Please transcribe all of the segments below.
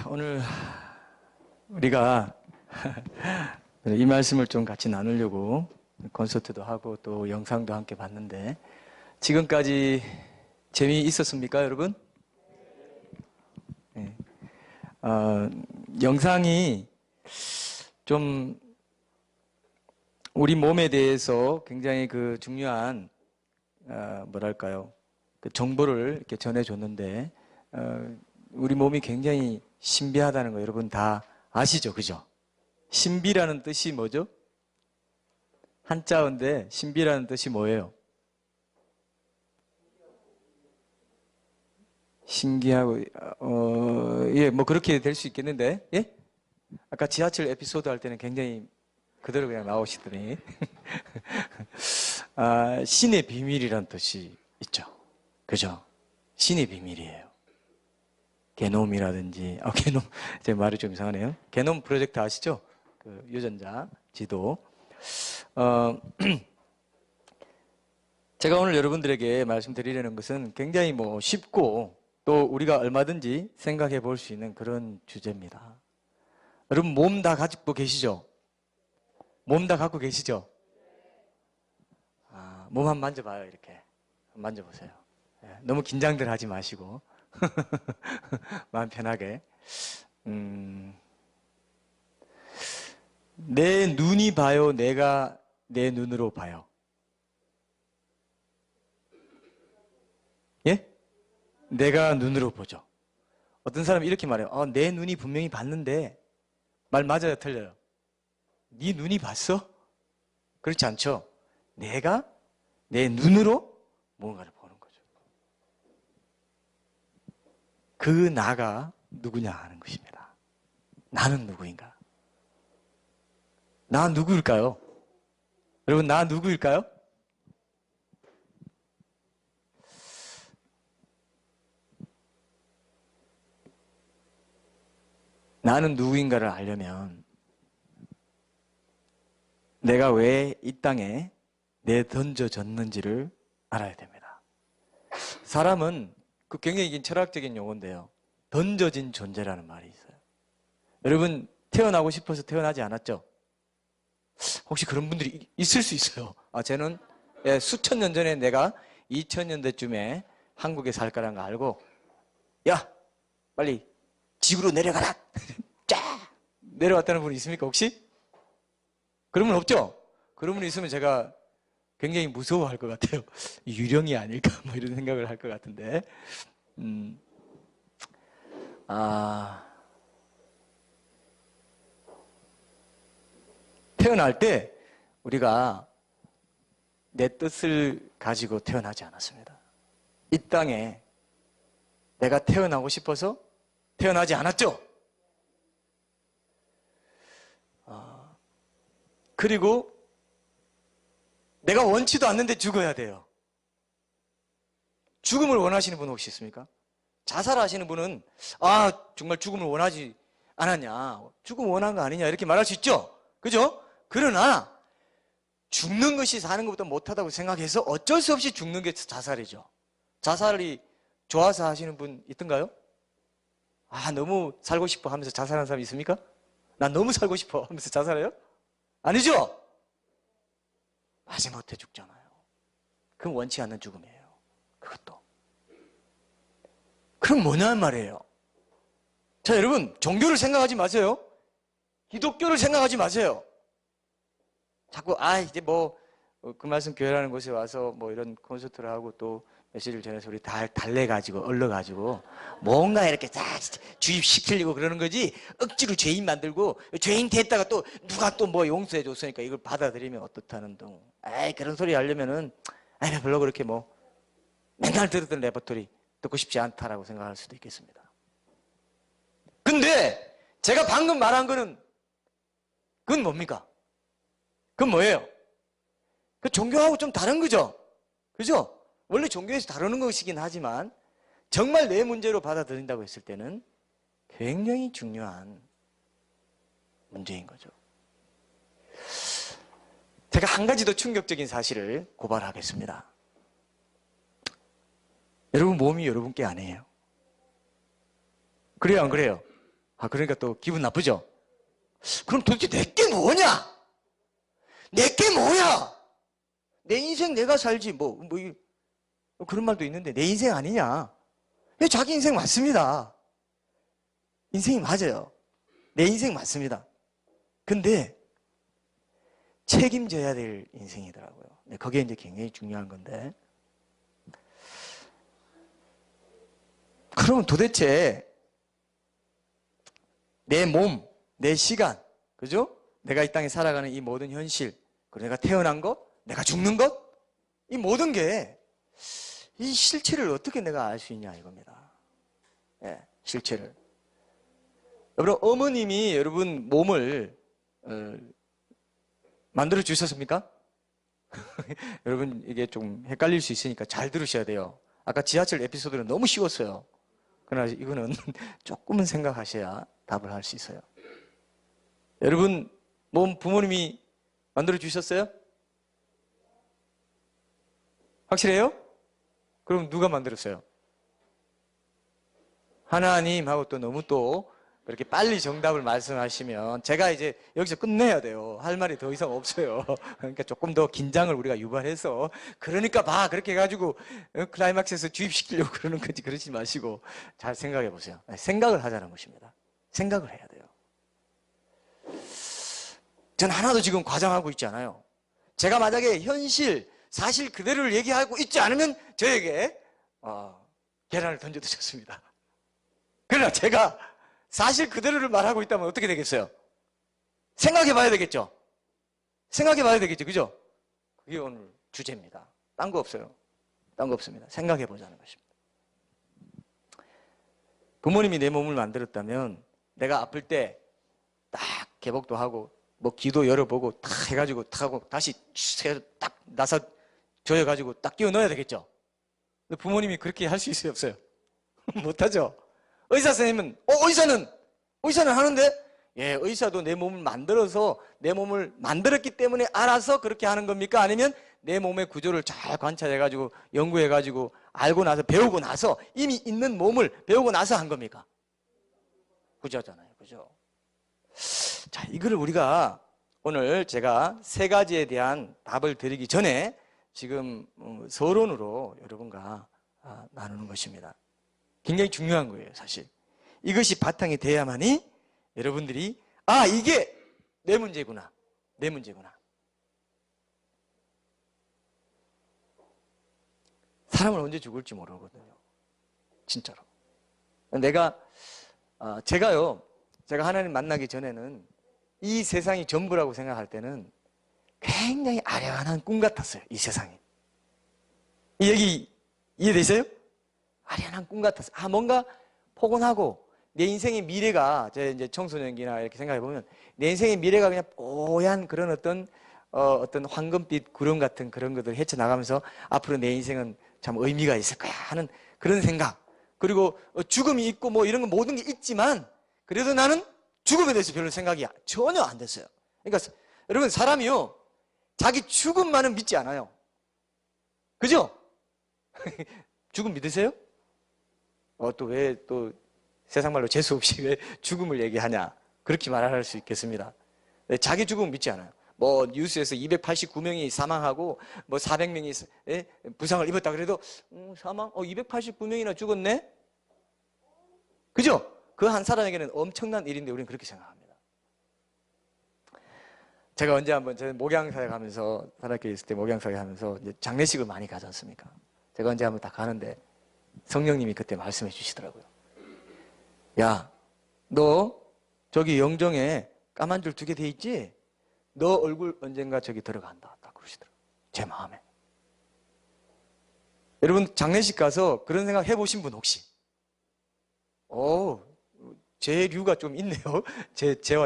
오늘 우리가 이 말씀을 좀 같이 나누려고 콘서트도 하고 또 영상도 함께 봤는데, 지금까지 재미있었습니까, 여러분? 네. 영상이 좀 우리 몸에 대해서 굉장히 그 중요한 뭐랄까요, 그 정보를 이렇게 전해줬는데, 우리 몸이 굉장히 신비하다는 거 여러분 다 아시죠? 그죠? 신비라는 뜻이 뭐죠? 한자어인데 신비라는 뜻이 뭐예요? 신기하고 뭐 그렇게 될 수 있겠는데, 예? 아까 지하철 에피소드 할 때는 굉장히 그대로 그냥 나오시더니 신의 비밀이라는 뜻이 있죠. 그죠? 신의 비밀이에요. 게놈이라든지, 게놈, 제 말이 좀 이상하네요. 게놈 프로젝트 아시죠? 그 유전자 지도. 제가 오늘 여러분들에게 말씀드리려는 것은 굉장히 뭐 쉽고 또 우리가 얼마든지 생각해 볼 수 있는 그런 주제입니다. 여러분 몸 다 가지고 계시죠? 몸 다 갖고 계시죠? 몸 한번 만져봐요. 이렇게 만져보세요. 너무 긴장들 하지 마시고 마음 편하게. 내 눈이 봐요? 내가 내 눈으로 봐요? 예? 내가 눈으로 보죠. 어떤 사람이 이렇게 말해요. 내 눈이 분명히 봤는데. 말 맞아요? 틀려요? 네 눈이 봤어? 그렇지 않죠? 내가 내 눈으로 뭔가를 보는 거죠. 그 나가 누구냐 하는 것입니다. 나는 누구인가? 나 누구일까요? 여러분, 나 누구일까요? 나는 누구인가를 알려면 내가 왜 이 땅에 내던져졌는지를 알아야 됩니다. 사람은 그 굉장히 철학적인 용어인데요. 던져진 존재라는 말이 있어요. 여러분, 태어나고 싶어서 태어나지 않았죠? 혹시 그런 분들이 있을 수 있어요. 쟤는 수천 년 전에 내가 2000년대쯤에 한국에 살 거라는 거 알고, 야, 빨리 지구로 내려가라! 쫙! 내려왔다는 분이 있습니까, 혹시? 그런 분 없죠? 그런 분 있으면 제가 굉장히 무서워할 것 같아요. 유령이 아닐까, 뭐 이런 생각을 할 것 같은데. 태어날 때 우리가 내 뜻을 가지고 태어나지 않았습니다. 이 땅에 내가 태어나고 싶어서 태어나지 않았죠? 그리고 내가 원치도 않는데 죽어야 돼요. 죽음을 원하시는 분 혹시 있습니까? 자살하시는 분은 정말 죽음을 원하지 않았냐, 죽음 원한 거 아니냐 이렇게 말할 수 있죠? 그죠? 그러나 죽는 것이 사는 것보다 못하다고 생각해서 어쩔 수 없이 죽는 게 자살이죠. 자살이 좋아서 하시는 분 있던가요? 너무 살고 싶어 하면서 자살하는 사람 있습니까? 난 너무 살고 싶어 하면서 자살해요? 아니죠? 마지못해 죽잖아요. 그건 원치 않는 죽음이에요. 그것도. 그럼 뭐냐는 말이에요. 자, 여러분, 종교를 생각하지 마세요. 기독교를 생각하지 마세요. 자꾸 이제 그 말씀 교회라는 곳에 와서 뭐 이런 콘서트를 하고 또 메시지를 전해서 우리 달래가지고 얼러가지고 뭔가 이렇게 다 주입시키려고 그러는 거지, 억지로 죄인 만들고 죄인 됐다가 또 누가 또 뭐 용서해 줬으니까 이걸 받아들이면 어떻다는 둥. 그런 소리 하려면은 별로 그렇게 뭐 맨날 들었던 레퍼토리 듣고 싶지 않다라고 생각할 수도 있겠습니다. 근데 제가 방금 말한 거는 그건 뭡니까? 그건 뭐예요? 그 종교하고 좀 다른 거죠? 그죠? 원래 종교에서 다루는 것이긴 하지만 정말 내 문제로 받아들인다고 했을 때는 굉장히 중요한 문제인 거죠. 제가 한 가지 더 충격적인 사실을 고발하겠습니다. 여러분 몸이 여러분 게 아니에요. 그래요, 안 그래요? 그러니까 또 기분 나쁘죠? 그럼 도대체 내게 뭐냐? 내게 뭐야? 내 인생 내가 살지, 그런 말도 있는데, 내 인생 아니냐? 자기 인생 맞습니다. 인생이 맞아요. 내 인생 맞습니다. 근데, 책임져야 될 인생이더라고요. 그게 이제 굉장히 중요한 건데. 그러면 도대체, 내 몸, 내 시간, 그죠? 내가 이 땅에 살아가는 이 모든 현실, 그리고 내가 태어난 것, 내가 죽는 것, 이 모든 게, 이 실체를 어떻게 내가 알 수 있냐, 이겁니다. 예, 실체를. 여러분, 어머님이 여러분 몸을, 만들어 주셨습니까? 여러분, 이게 좀 헷갈릴 수 있으니까 잘 들으셔야 돼요. 아까 지하철 에피소드는 너무 쉬웠어요. 그러나 이거는 조금은 생각하셔야 답을 할 수 있어요. 여러분, 몸 부모님이 만들어 주셨어요? 확실해요? 그럼 누가 만들었어요? 하나님하고 또 너무 또 그렇게 빨리 정답을 말씀하시면 제가 이제 여기서 끝내야 돼요. 할 말이 더 이상 없어요. 그러니까 조금 더 긴장을 우리가 유발해서 그러니까 그렇게 해가지고 클라이막스에서 주입시키려고 그러는 건지 그러지 마시고 잘 생각해 보세요. 생각을 하자는 것입니다. 생각을 해야 돼요. 전 하나도 지금 과장하고 있지 않아요. 제가 만약에 현실, 사실 그대로를 얘기하고 있지 않으면 저에게 계란을 던져 드셨습니다. 그러나 제가 사실 그대로를 말하고 있다면 어떻게 되겠어요? 생각해 봐야 되겠죠? 생각해 봐야 되겠죠? 그죠? 그게 오늘 주제입니다. 딴 거 없어요. 딴 거 없습니다. 생각해 보자는 것입니다. 부모님이 내 몸을 만들었다면 내가 아플 때 딱 개복도 하고 기도 열어보고 딱 해가지고 딱 하고 다시 딱 나서 조여가지고 딱 끼워 넣어야 되겠죠? 근데 부모님이 그렇게 할 수 있어요? 없어요? 못하죠? 의사 선생님은, 의사는 하는데, 예, 의사도 내 몸을 만들어서 내 몸을 만들었기 때문에 알아서 그렇게 하는 겁니까? 아니면 내 몸의 구조를 잘 관찰해가지고 연구해가지고 알고 나서 배우고 나서 이미 있는 몸을 배우고 나서 한 겁니까? 그저잖아요. 그죠? 자, 이거를 우리가 오늘 제가 세 가지에 대한 답을 드리기 전에 지금 서론으로 여러분과 나누는 것입니다. 굉장히 중요한 거예요, 사실. 이것이 바탕이 돼야만이 여러분들이 이게 내 문제구나. 내 문제구나. 사람은 언제 죽을지 모르거든요. 진짜로. 제가 하나님 만나기 전에는 이 세상이 전부라고 생각할 때는 굉장히 아련한 꿈 같았어요. 이 세상이. 이 얘기 이해되세요? 아련한 꿈 같았어요. 뭔가 포근하고 내 인생의 미래가, 제 이제 청소년기나 이렇게 생각해 보면 내 인생의 미래가 그냥 뽀얀 그런 어떤 황금빛 구름 같은 그런 것들 헤쳐나가면서 앞으로 내 인생은 참 의미가 있을 거야 하는 그런 생각. 그리고 죽음이 있고 이런 거 모든 게 있지만 그래도 나는 죽음에 대해서 별로 생각이 전혀 안 됐어요. 그러니까 여러분, 사람이요, 자기 죽음만은 믿지 않아요. 그죠? 죽음 믿으세요? 왜 세상 말로 재수 없이 왜 죽음을 얘기하냐, 그렇게 말할 수 있겠습니다. 자기 죽음은 믿지 않아요. 뉴스에서 289명이 사망하고 400명이 부상을 입었다 그래도 사망 289명이나 죽었네? 그죠? 그 한 사람에게는 엄청난 일인데 우리는 그렇게 생각합니다. 제가 언제 한번 목양사에 가면서, 산악교에 있을 때 목양사에 가면서 이제 장례식을 많이 가지 않습니까? 제가 언제 한번 다 가는데 성령님이 그때 말씀해 주시더라고요. 야, 너 저기 영정에 까만 줄 2개 돼 있지? 너 얼굴 언젠가 저기 들어간다. 딱 그러시더라고요. 제 마음에. 여러분, 장례식 가서 그런 생각 해보신 분 혹시? 제 류가 좀 있네요.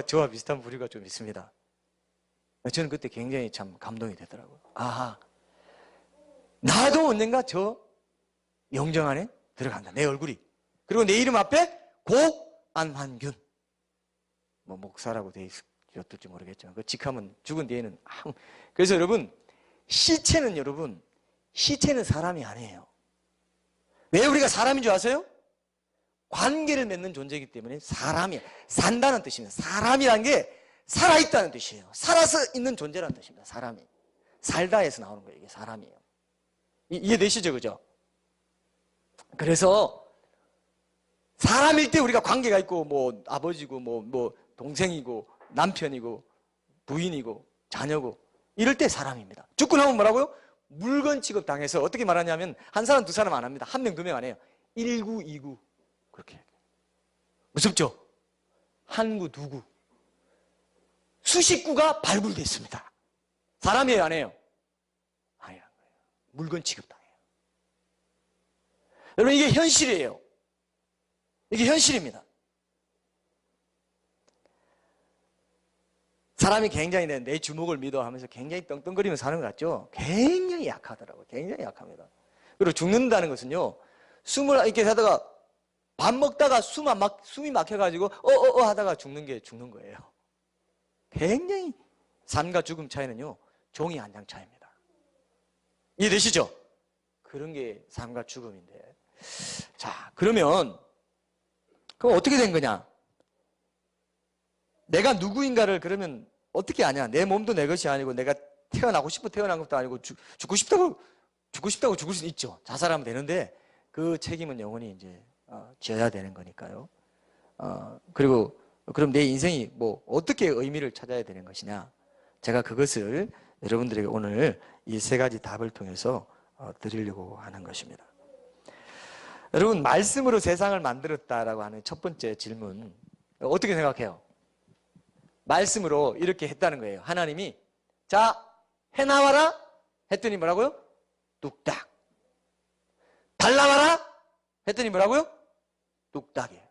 저와 비슷한 부류가 좀 있습니다. 저는 그때 굉장히 참 감동이 되더라고요. 나도 언젠가 저 영정 안에 들어간다. 내 얼굴이. 그리고 내 이름 앞에 고안환균. 목사라고 돼 있었을지 모르겠지만, 그 직함은 죽은 뒤에는. 그래서 여러분, 시체는 사람이 아니에요. 왜 우리가 사람인 줄 아세요? 관계를 맺는 존재이기 때문에 사람이 산다는 뜻입니다. 사람이라는 게 살아있다는 뜻이에요. 살아서 있는 존재라는 뜻입니다. 사람이. 살다에서 나오는 거예요. 이게 사람이에요. 이해되시죠? 그죠? 그래서 사람일 때 우리가 관계가 있고 뭐 아버지고 뭐 동생이고 남편이고 부인이고 자녀고 이럴 때 사람입니다. 죽고 나면 뭐라고요? 물건 취급당해서 어떻게 말하냐면 한 사람 두 사람 안 합니다. 한 명 두 명 안 해요. 1구 2구 그렇게. 무섭죠? 한 구 두 구 수십 구가 발굴됐습니다. 사람이에요 안 해요? 아니야. 물건 취급당해요. 여러분 이게 현실이에요. 이게 현실입니다. 사람이 굉장히 내 주먹을 믿어 하면서 굉장히 떵떵거리며 사는 것 같죠? 굉장히 약하더라고요. 굉장히 약합니다. 그리고 죽는다는 것은요, 숨을 이렇게 하다가 밥 먹다가 숨이 막혀가지고 하다가 죽는 거예요. 굉장히 삶과 죽음 차이는요, 종이 한 장 차이입니다. 이해되시죠? 그런 게 삶과 죽음인데. 자, 그럼 어떻게 된 거냐? 내가 누구인가를 그러면 어떻게 아냐? 내 몸도 내 것이 아니고 내가 태어나고 싶어 태어난 것도 아니고 죽고 싶다고 죽을 수 있죠. 자살하면 되는데 그 책임은 영원히 이제 져야 되는 거니까요. 그리고 그럼 내 인생이 뭐 어떻게 의미를 찾아야 되는 것이냐? 제가 그것을 여러분들에게 오늘 이 세 가지 답을 통해서 드리려고 하는 것입니다. 여러분, 말씀으로 세상을 만들었다라고 하는 첫 번째 질문 어떻게 생각해요? 말씀으로 이렇게 했다는 거예요. 하나님이 자, 해나와라 했더니 뭐라고요? 뚝딱. 달라와라 했더니 뭐라고요? 뚝딱이에요.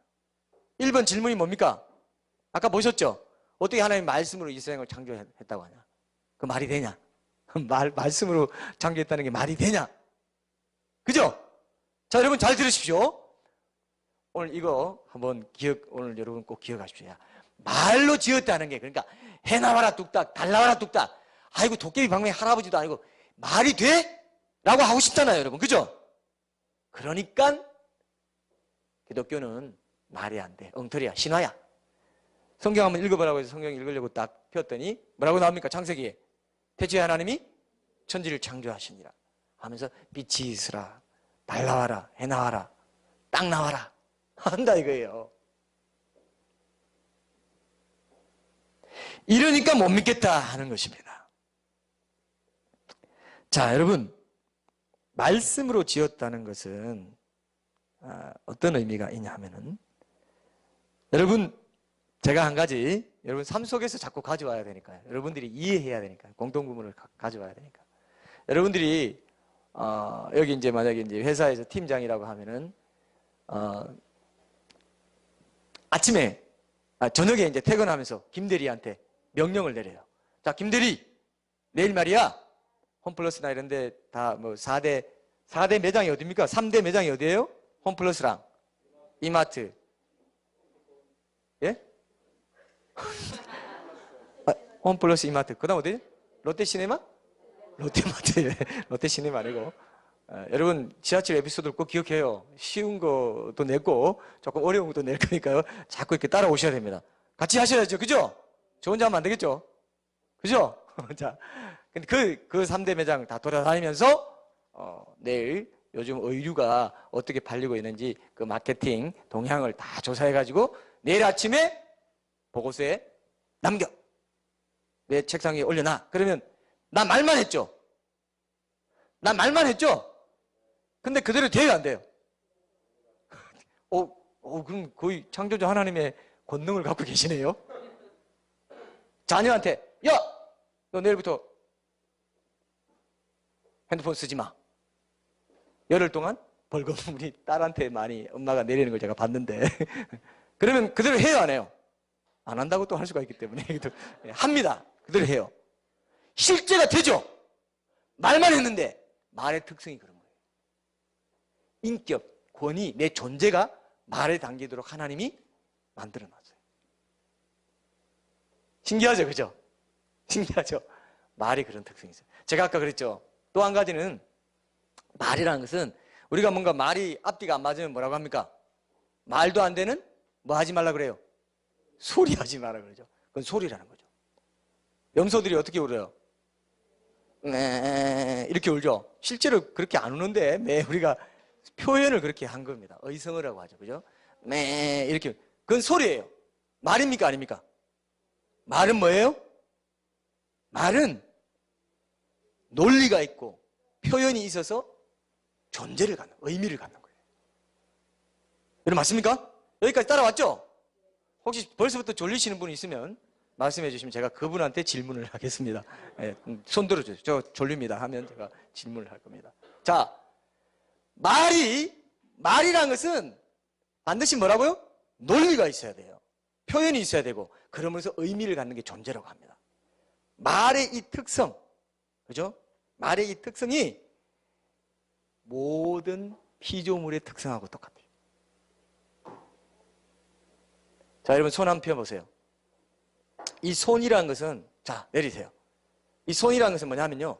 1번 질문이 뭡니까? 아까 보셨죠? 어떻게 하나님 말씀으로 이 세상을 창조했다고 하냐? 그 말이 되냐? 말씀으로 창조했다는 게 말이 되냐? 그죠? 자, 여러분 잘 들으십시오. 오늘 이거 한번 오늘 여러분 꼭 기억하십시오. 말로 지었다는 게, 그러니까 해나와라 뚝딱, 달라와라 뚝딱. 아이고 도깨비 방망이 할아버지도 아니고 말이 돼? 라고 하고 싶잖아요, 여러분. 그죠? 그러니까 기독교는 말이 안 돼. 엉터리야, 신화야. 성경 한번 읽어보라고 해서 성경 읽으려고 딱 폈더니 뭐라고 나옵니까? 창세기에 태초에 하나님이 천지를 창조하시니라 하면서 빛이 있으라, 달 나와라, 해 나와라, 땅 나와라 한다 이거예요. 이러니까 못 믿겠다 하는 것입니다. 자, 여러분, 말씀으로 지었다는 것은 어떤 의미가 있냐 하면은, 여러분, 제가 한 가지 여러분 삶 속에서 자꾸 가져와야 되니까요. 여러분들이 이해해야 되니까요. 공통구문을 가져와야 되니까. 여러분들이 여기 이제 만약에 이제 회사에서 팀장이라고 하면은 아침에 저녁에 이제 퇴근하면서 김대리한테 명령을 내려요. 자, 김대리, 내일 말이야 홈플러스나 이런 데 다 뭐 4대 매장이 어디입니까? 3대 매장이 어디예요? 홈플러스랑 이마트. 예? 홈플러스 이마트. 그 다음 어디? 롯데시네마? 롯데마트. 롯데시네마 아니고. 여러분 지하철 에피소드를 꼭 기억해요. 쉬운 것도 냈고 조금 어려운 것도 낼 거니까요. 자꾸 이렇게 따라오셔야 됩니다. 같이 하셔야죠. 그죠? 저 혼자 하면 안 되겠죠? 그죠? 자, 근데 그 3대 매장 다 돌아다니면서 내일 요즘 의류가 어떻게 팔리고 있는지 그 마케팅 동향을 다 조사해가지고 내일 아침에 보고서에 남겨. 내 책상 위에 올려놔. 그러면 나 말만 했죠? 나 말만 했죠? 근데 그대로 돼요, 안 돼요? 그럼 거의 창조주 하나님의 권능을 갖고 계시네요? 자녀한테, 야! 너 내일부터 핸드폰 쓰지 마. 열흘 동안 벌금 우리 딸한테 많이 엄마가 내리는 걸 제가 봤는데. 그러면 그대로 해요, 안 해요? 안 한다고 또 할 수가 있기 때문에. 합니다. 그대로 해요. 실제가 되죠? 말만 했는데, 말의 특성이 그런 거예요. 인격, 권위, 내 존재가 말에 담기도록 하나님이 만들어놨어요. 신기하죠? 그죠? 신기하죠? 말이 그런 특성이 있어요. 제가 아까 그랬죠? 또 한 가지는 말이라는 것은 우리가 뭔가 말이 앞뒤가 안 맞으면 뭐라고 합니까? 말도 안 되는 뭐 하지 말라 그래요? 소리 하지 마라 그러죠. 그건 소리라는 거죠. 염소들이 어떻게 울어요? 네, 이렇게 울죠. 실제로 그렇게 안 우는데 우리가 표현을 그렇게 한 겁니다. 의성어라고 하죠. 그죠? 이렇게. 그건 소리예요. 말입니까? 아닙니까? 말은 뭐예요? 말은 논리가 있고 표현이 있어서 존재를 갖는, 의미를 갖는 거예요. 여러분 맞습니까? 여기까지 따라왔죠? 혹시 벌써부터 졸리시는 분이 있으면 말씀해 주시면 제가 그분한테 질문을 하겠습니다. 네, 손 들어주세요. 저 졸립니다 하면 제가 질문을 할 겁니다. 자, 말이란 것은 반드시 뭐라고요? 논리가 있어야 돼요. 표현이 있어야 되고, 그러면서 의미를 갖는 게 존재라고 합니다. 말의 이 특성, 그죠? 말의 이 특성이 모든 피조물의 특성하고 똑같아요. 자, 여러분 손 한번 펴보세요. 이 손이라는 것은, 자, 내리세요. 이 손이라는 것은 뭐냐면요,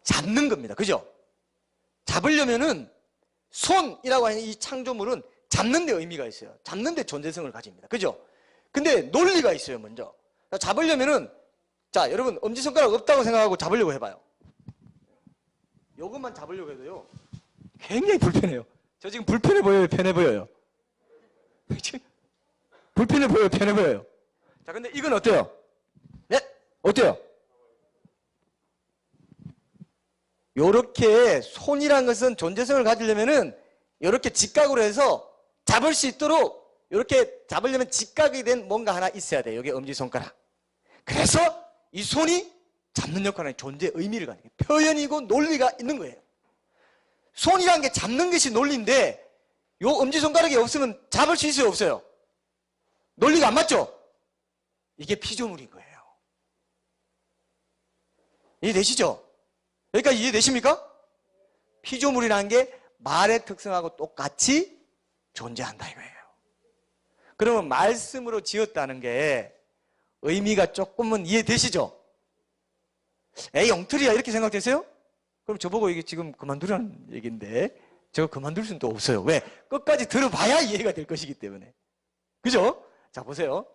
잡는 겁니다. 그죠? 잡으려면은 손이라고 하는 이 창조물은 잡는 데 의미가 있어요. 잡는 데 존재성을 가집니다. 그죠? 근데 논리가 있어요, 먼저. 잡으려면은, 자, 여러분 엄지손가락 없다고 생각하고 잡으려고 해봐요. 요것만 잡으려고 해도요, 굉장히 불편해요. 저 지금 불편해 보여요? 편해 보여요? 불편해 보여요? 편해 보여요? 자, 근데 이건 어때요? 네? 어때요? 요렇게 손이란 것은 존재성을 가지려면은 요렇게 직각으로 해서 잡을 수 있도록, 요렇게 잡으려면 직각이 된 뭔가 하나 있어야 돼요. 이게 엄지손가락. 그래서 이 손이 잡는 역할은 존재의 의미를 갖는 게 표현이고 논리가 있는 거예요. 손이란 게 잡는 것이 논리인데 요 엄지손가락이 없으면 잡을 수 있어요? 없어요? 논리가 안 맞죠? 이게 피조물인 거예요. 이해되시죠? 여기까지 이해되십니까? 피조물이라는 게 말의 특성하고 똑같이 존재한다 이거예요. 그러면 말씀으로 지었다는 게 의미가 조금은 이해되시죠? 에이 엉터리야 이렇게 생각되세요? 그럼 저보고 이게 지금 그만두라는 얘기인데 제가 그만둘 수는 또 없어요. 왜? 끝까지 들어봐야 이해가 될 것이기 때문에. 그죠? 자 보세요.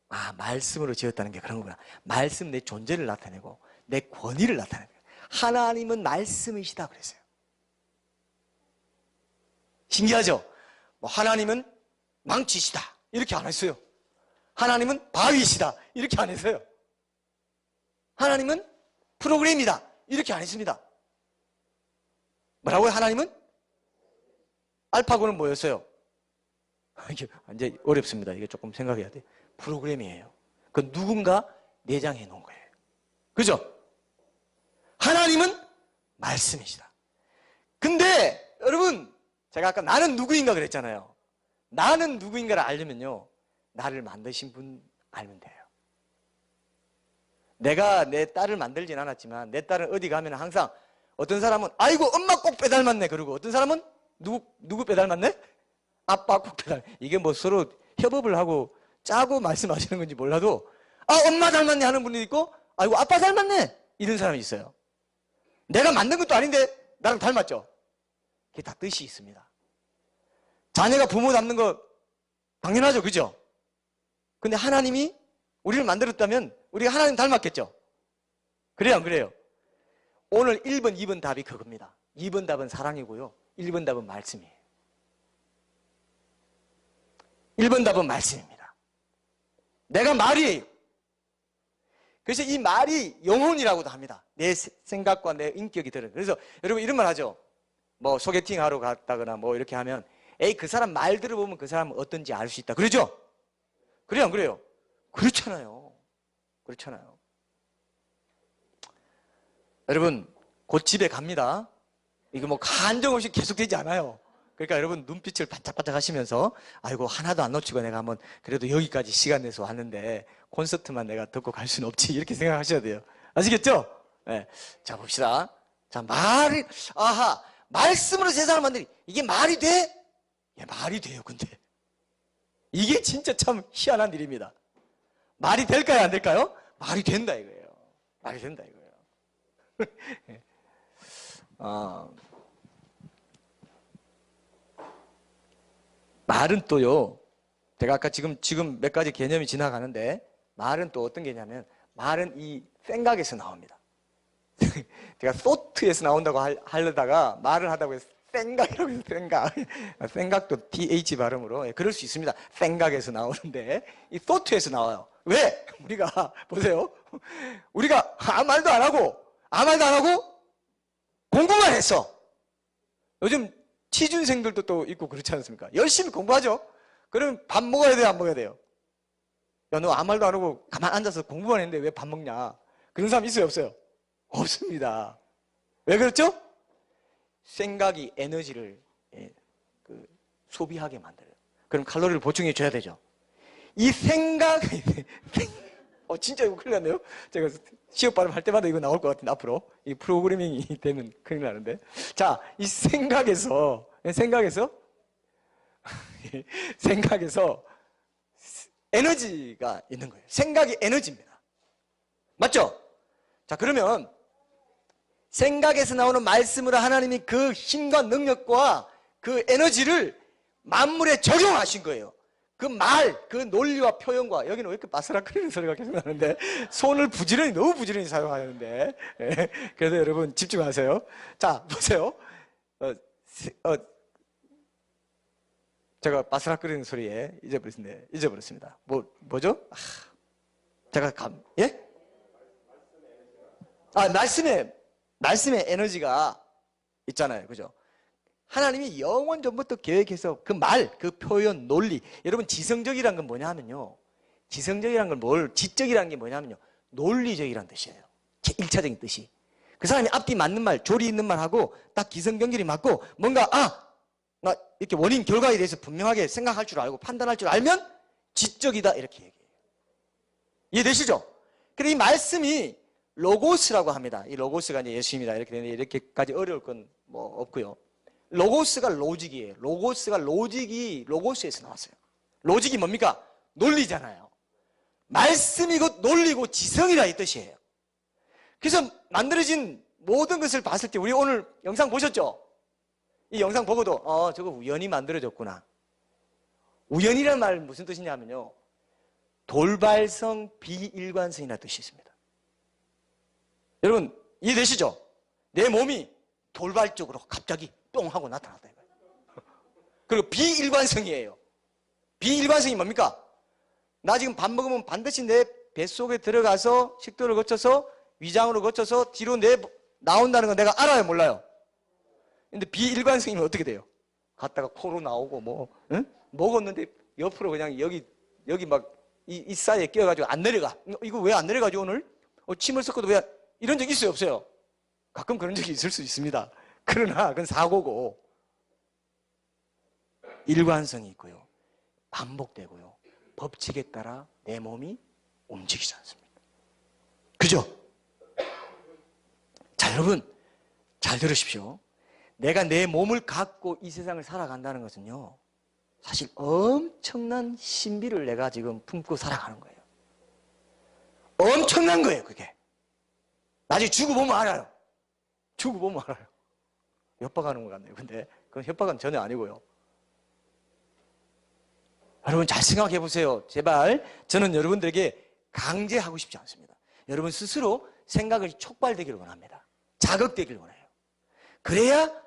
아, 말씀으로 지었다는 게 그런 거구나. 말씀 내 존재를 나타내고 내 권위를 나타내는 거예요. 하나님은 말씀이시다 그랬어요. 신기하죠? 뭐 하나님은 망치시다 이렇게 안 했어요. 하나님은 바위시다 이렇게 안 했어요. 하나님은 프로그램이다 이렇게 안 했습니다. 뭐라고요? 하나님은? 알파고는 뭐였어요? 이게 완전 어렵습니다. 이게 조금 생각해야 돼요. 프로그램이에요. 그 누군가 내장해 놓은 거예요. 그죠? 하나님은 말씀이시다. 근데 여러분 제가 아까 나는 누구인가 그랬잖아요. 나는 누구인가를 알려면요, 나를 만드신 분 알면 돼요. 내가 내 딸을 만들진 않았지만 내 딸은 어디 가면 항상 어떤 사람은 아이고 엄마 꼭 빼닮았네 그러고, 어떤 사람은 누구 빼닮았네? 아빠 꼭 빼닮았네. 이게 뭐 서로 협업을 하고 짜고 말씀하시는 건지 몰라도 아 엄마 닮았네 하는 분이 있고 아이고 아빠 닮았네 이런 사람이 있어요. 내가 만든 것도 아닌데 나랑 닮았죠? 그게 다 뜻이 있습니다. 자녀가 부모 닮는 거 당연하죠. 그죠? 근데 하나님이 우리를 만들었다면 우리가 하나님 닮았겠죠? 그래요 안 그래요? 오늘 1번 2번 답이 그겁니다. 2번 답은 사랑이고요 1번 답은 말씀이에요. 1번 답은 말씀입니다. 내가 말이에요. 그래서 이 말이 영혼이라고도 합니다. 내 생각과 내 인격이 들은. 그래서 여러분 이런 말 하죠. 뭐 소개팅 하러 갔다거나 뭐 이렇게 하면 에이 그 사람 말 들어보면 그 사람은 어떤지 알 수 있다. 그러죠? 그래요 안 그래요? 그렇잖아요. 그렇잖아요. 여러분 곧 집에 갑니다. 이거 뭐 한정없이 계속되지 않아요. 그러니까 여러분 눈빛을 반짝반짝 하시면서 아이고 하나도 안 놓치고 내가 한번 그래도 여기까지 시간 내서 왔는데 콘서트만 내가 듣고 갈 수는 없지 이렇게 생각하셔야 돼요. 아시겠죠? 네. 자 봅시다. 자 말씀으로 세상을 만드니 이게 말이 돼? 예, 말이 돼요. 근데 이게 진짜 참 희한한 일입니다. 말이 될까요 안 될까요? 말이 된다 이거예요. 말이 된다 이거예요. 말은 또요, 제가 아까 지금 몇 가지 개념이 지나가는데, 말은 또 어떤 게냐면, 말은 이 생각에서 나옵니다. 제가 소트에서 나온다고 하려다가 말을 하다고 해서 생각이라고 해서 생각. 생각도 TH 발음으로. 예, 그럴 수 있습니다. 생각에서 나오는데, 이 소트에서 나와요. 왜? 우리가, 보세요. 우리가 아무 말도 안 하고, 공부만 했어. 요즘 취준생들도 또 있고 그렇지 않습니까? 열심히 공부하죠? 그러면 밥 먹어야 돼요, 안 먹어야 돼요? 야, 너 아무 말도 안 하고 가만 앉아서 공부만 했는데 왜 밥 먹냐? 그런 사람 있어요, 없어요? 없습니다. 왜 그렇죠? 생각이 에너지를 소비하게 만들어요. 그럼 칼로리를 보충해 줘야 되죠. 이 생각, 진짜 이거 큰일 났네요. 제가 시험 발음 할 때마다 이거 나올 것 같은데, 앞으로. 이 프로그래밍이 되면 큰일 나는데. 자, 이 생각에서 에너지가 있는 거예요. 생각이 에너지입니다. 맞죠? 자, 그러면 생각에서 나오는 말씀으로 하나님이 그 힘과 능력과 그 에너지를 만물에 적용하신 거예요. 그 말, 그 논리와 표현과, 여기는 왜 이렇게 바스락거리는 소리가 계속 나는데, 손을 너무 부지런히 사용하는데, 그래서 여러분 집중하세요. 자, 보세요. 제가 바스락거리는 소리에 잊어버렸습니다. 뭐죠? 제가 예? 말씀의 에너지가 있잖아요. 그죠? 하나님이 영원 전부터 계획해서 그 말, 그 표현, 논리. 여러분, 지성적이란 건 뭐냐 하면요. 지적이란 게 뭐냐면요. 논리적이란 뜻이에요. 제 1차적인 뜻이. 그 사람이 앞뒤 맞는 말, 조리 있는 말 하고 딱 기성경결이 맞고 뭔가, 나 이렇게 원인, 결과에 대해서 분명하게 생각할 줄 알고 판단할 줄 알면 지적이다. 이렇게 얘기해요. 이해되시죠? 그래서 이 말씀이 로고스라고 합니다. 이 로고스가 이제 예수입니다. 이렇게 되는데 이렇게까지 어려울 건 뭐 없고요. 로고스가 로직이에요. 로직이 로고스에서 나왔어요. 로직이 뭡니까? 논리잖아요. 말씀이 곧 논리고 지성이라 이 뜻이에요. 그래서 만들어진 모든 것을 봤을 때 우리 오늘 영상 보셨죠? 이 영상 보고도 저거 우연히 만들어졌구나. 우연이라는 말은 무슨 뜻이냐면요. 돌발성 비일관성이라는 뜻이 있습니다. 여러분 이해되시죠? 내 몸이 돌발적으로 갑자기 똥 하고 나타났다 이거예요. 그리고 비일관성이에요. 비일관성이 뭡니까? 나 지금 밥 먹으면 반드시 내 뱃속에 들어가서 식도를 거쳐서 위장으로 거쳐서 뒤로 나온다는 건 내가 알아요, 몰라요? 근데 비일관성이면 어떻게 돼요? 갔다가 코로 나오고 응? 먹었는데 옆으로 그냥 여기 막 이 사이에 끼어가지고 안 내려가. 이거 왜 안 내려가지 오늘? 침을 섞어도 왜 이런 적 있어요, 없어요? 가끔 그런 적이 있을 수 있습니다. 그러나 그건 사고고 일관성이 있고요. 반복되고요. 법칙에 따라 내 몸이 움직이지 않습니다. 그죠? 자, 여러분 잘 들으십시오. 내가 내 몸을 갖고 이 세상을 살아간다는 것은요. 사실 엄청난 신비를 내가 지금 품고 살아가는 거예요. 엄청난 거예요, 그게. 나중에 죽어 보면 알아요. 협박하는 것 같네요. 근데 그건 협박은 전혀 아니고요. 여러분 잘 생각해 보세요. 제발 저는 여러분들에게 강제하고 싶지 않습니다. 여러분 스스로 생각을 촉발되기를 원합니다. 자극되기를 원해요. 그래야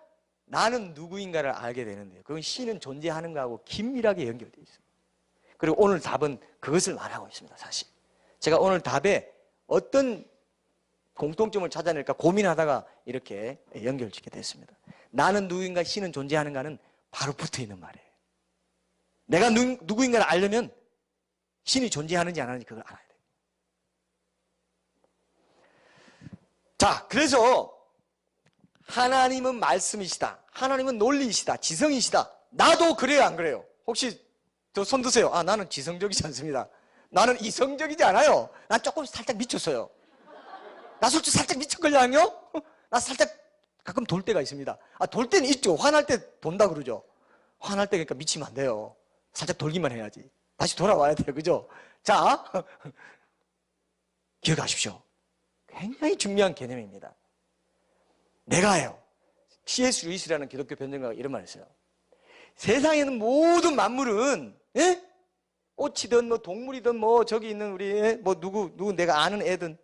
나는 누구인가를 알게 되는데요. 그건 신은 존재하는 것하고 긴밀하게 연결되어 있습니다. 그리고 오늘 답은 그것을 말하고 있습니다. 사실 제가 오늘 답에 어떤 공통점을 찾아낼까 고민하다가 이렇게 연결짓게 됐습니다. 나는 누구인가, 신은 존재하는가는 바로 붙어있는 말이에요. 내가 누구인가를 알려면 신이 존재하는지 안 하는지 그걸 알아야 돼요. 자, 그래서 하나님은 말씀이시다. 하나님은 논리이시다. 지성이시다. 나도 그래요, 안 그래요? 혹시 저 손 드세요. 나는 지성적이지 않습니다. 나는 이성적이지 않아요. 난 조금 살짝 미쳤어요. 나 솔직히 살짝 미쳤걸요? 나 살짝 가끔 돌 때가 있습니다. 돌 때는 있죠. 화날 때 돈다 그러죠. 화날 때 그러니까 미치면 안 돼요. 살짝 돌기만 해야지. 다시 돌아와야 돼요. 그죠? 자, 기억하십시오. 굉장히 중요한 개념입니다. 내가요. C.S. 루이스라는 기독교 변증가가 이런 말을 했어요. 세상에는 모든 만물은, 예? 꽃이든 뭐 동물이든 뭐 저기 있는 우리 뭐 누구 내가 아는 애든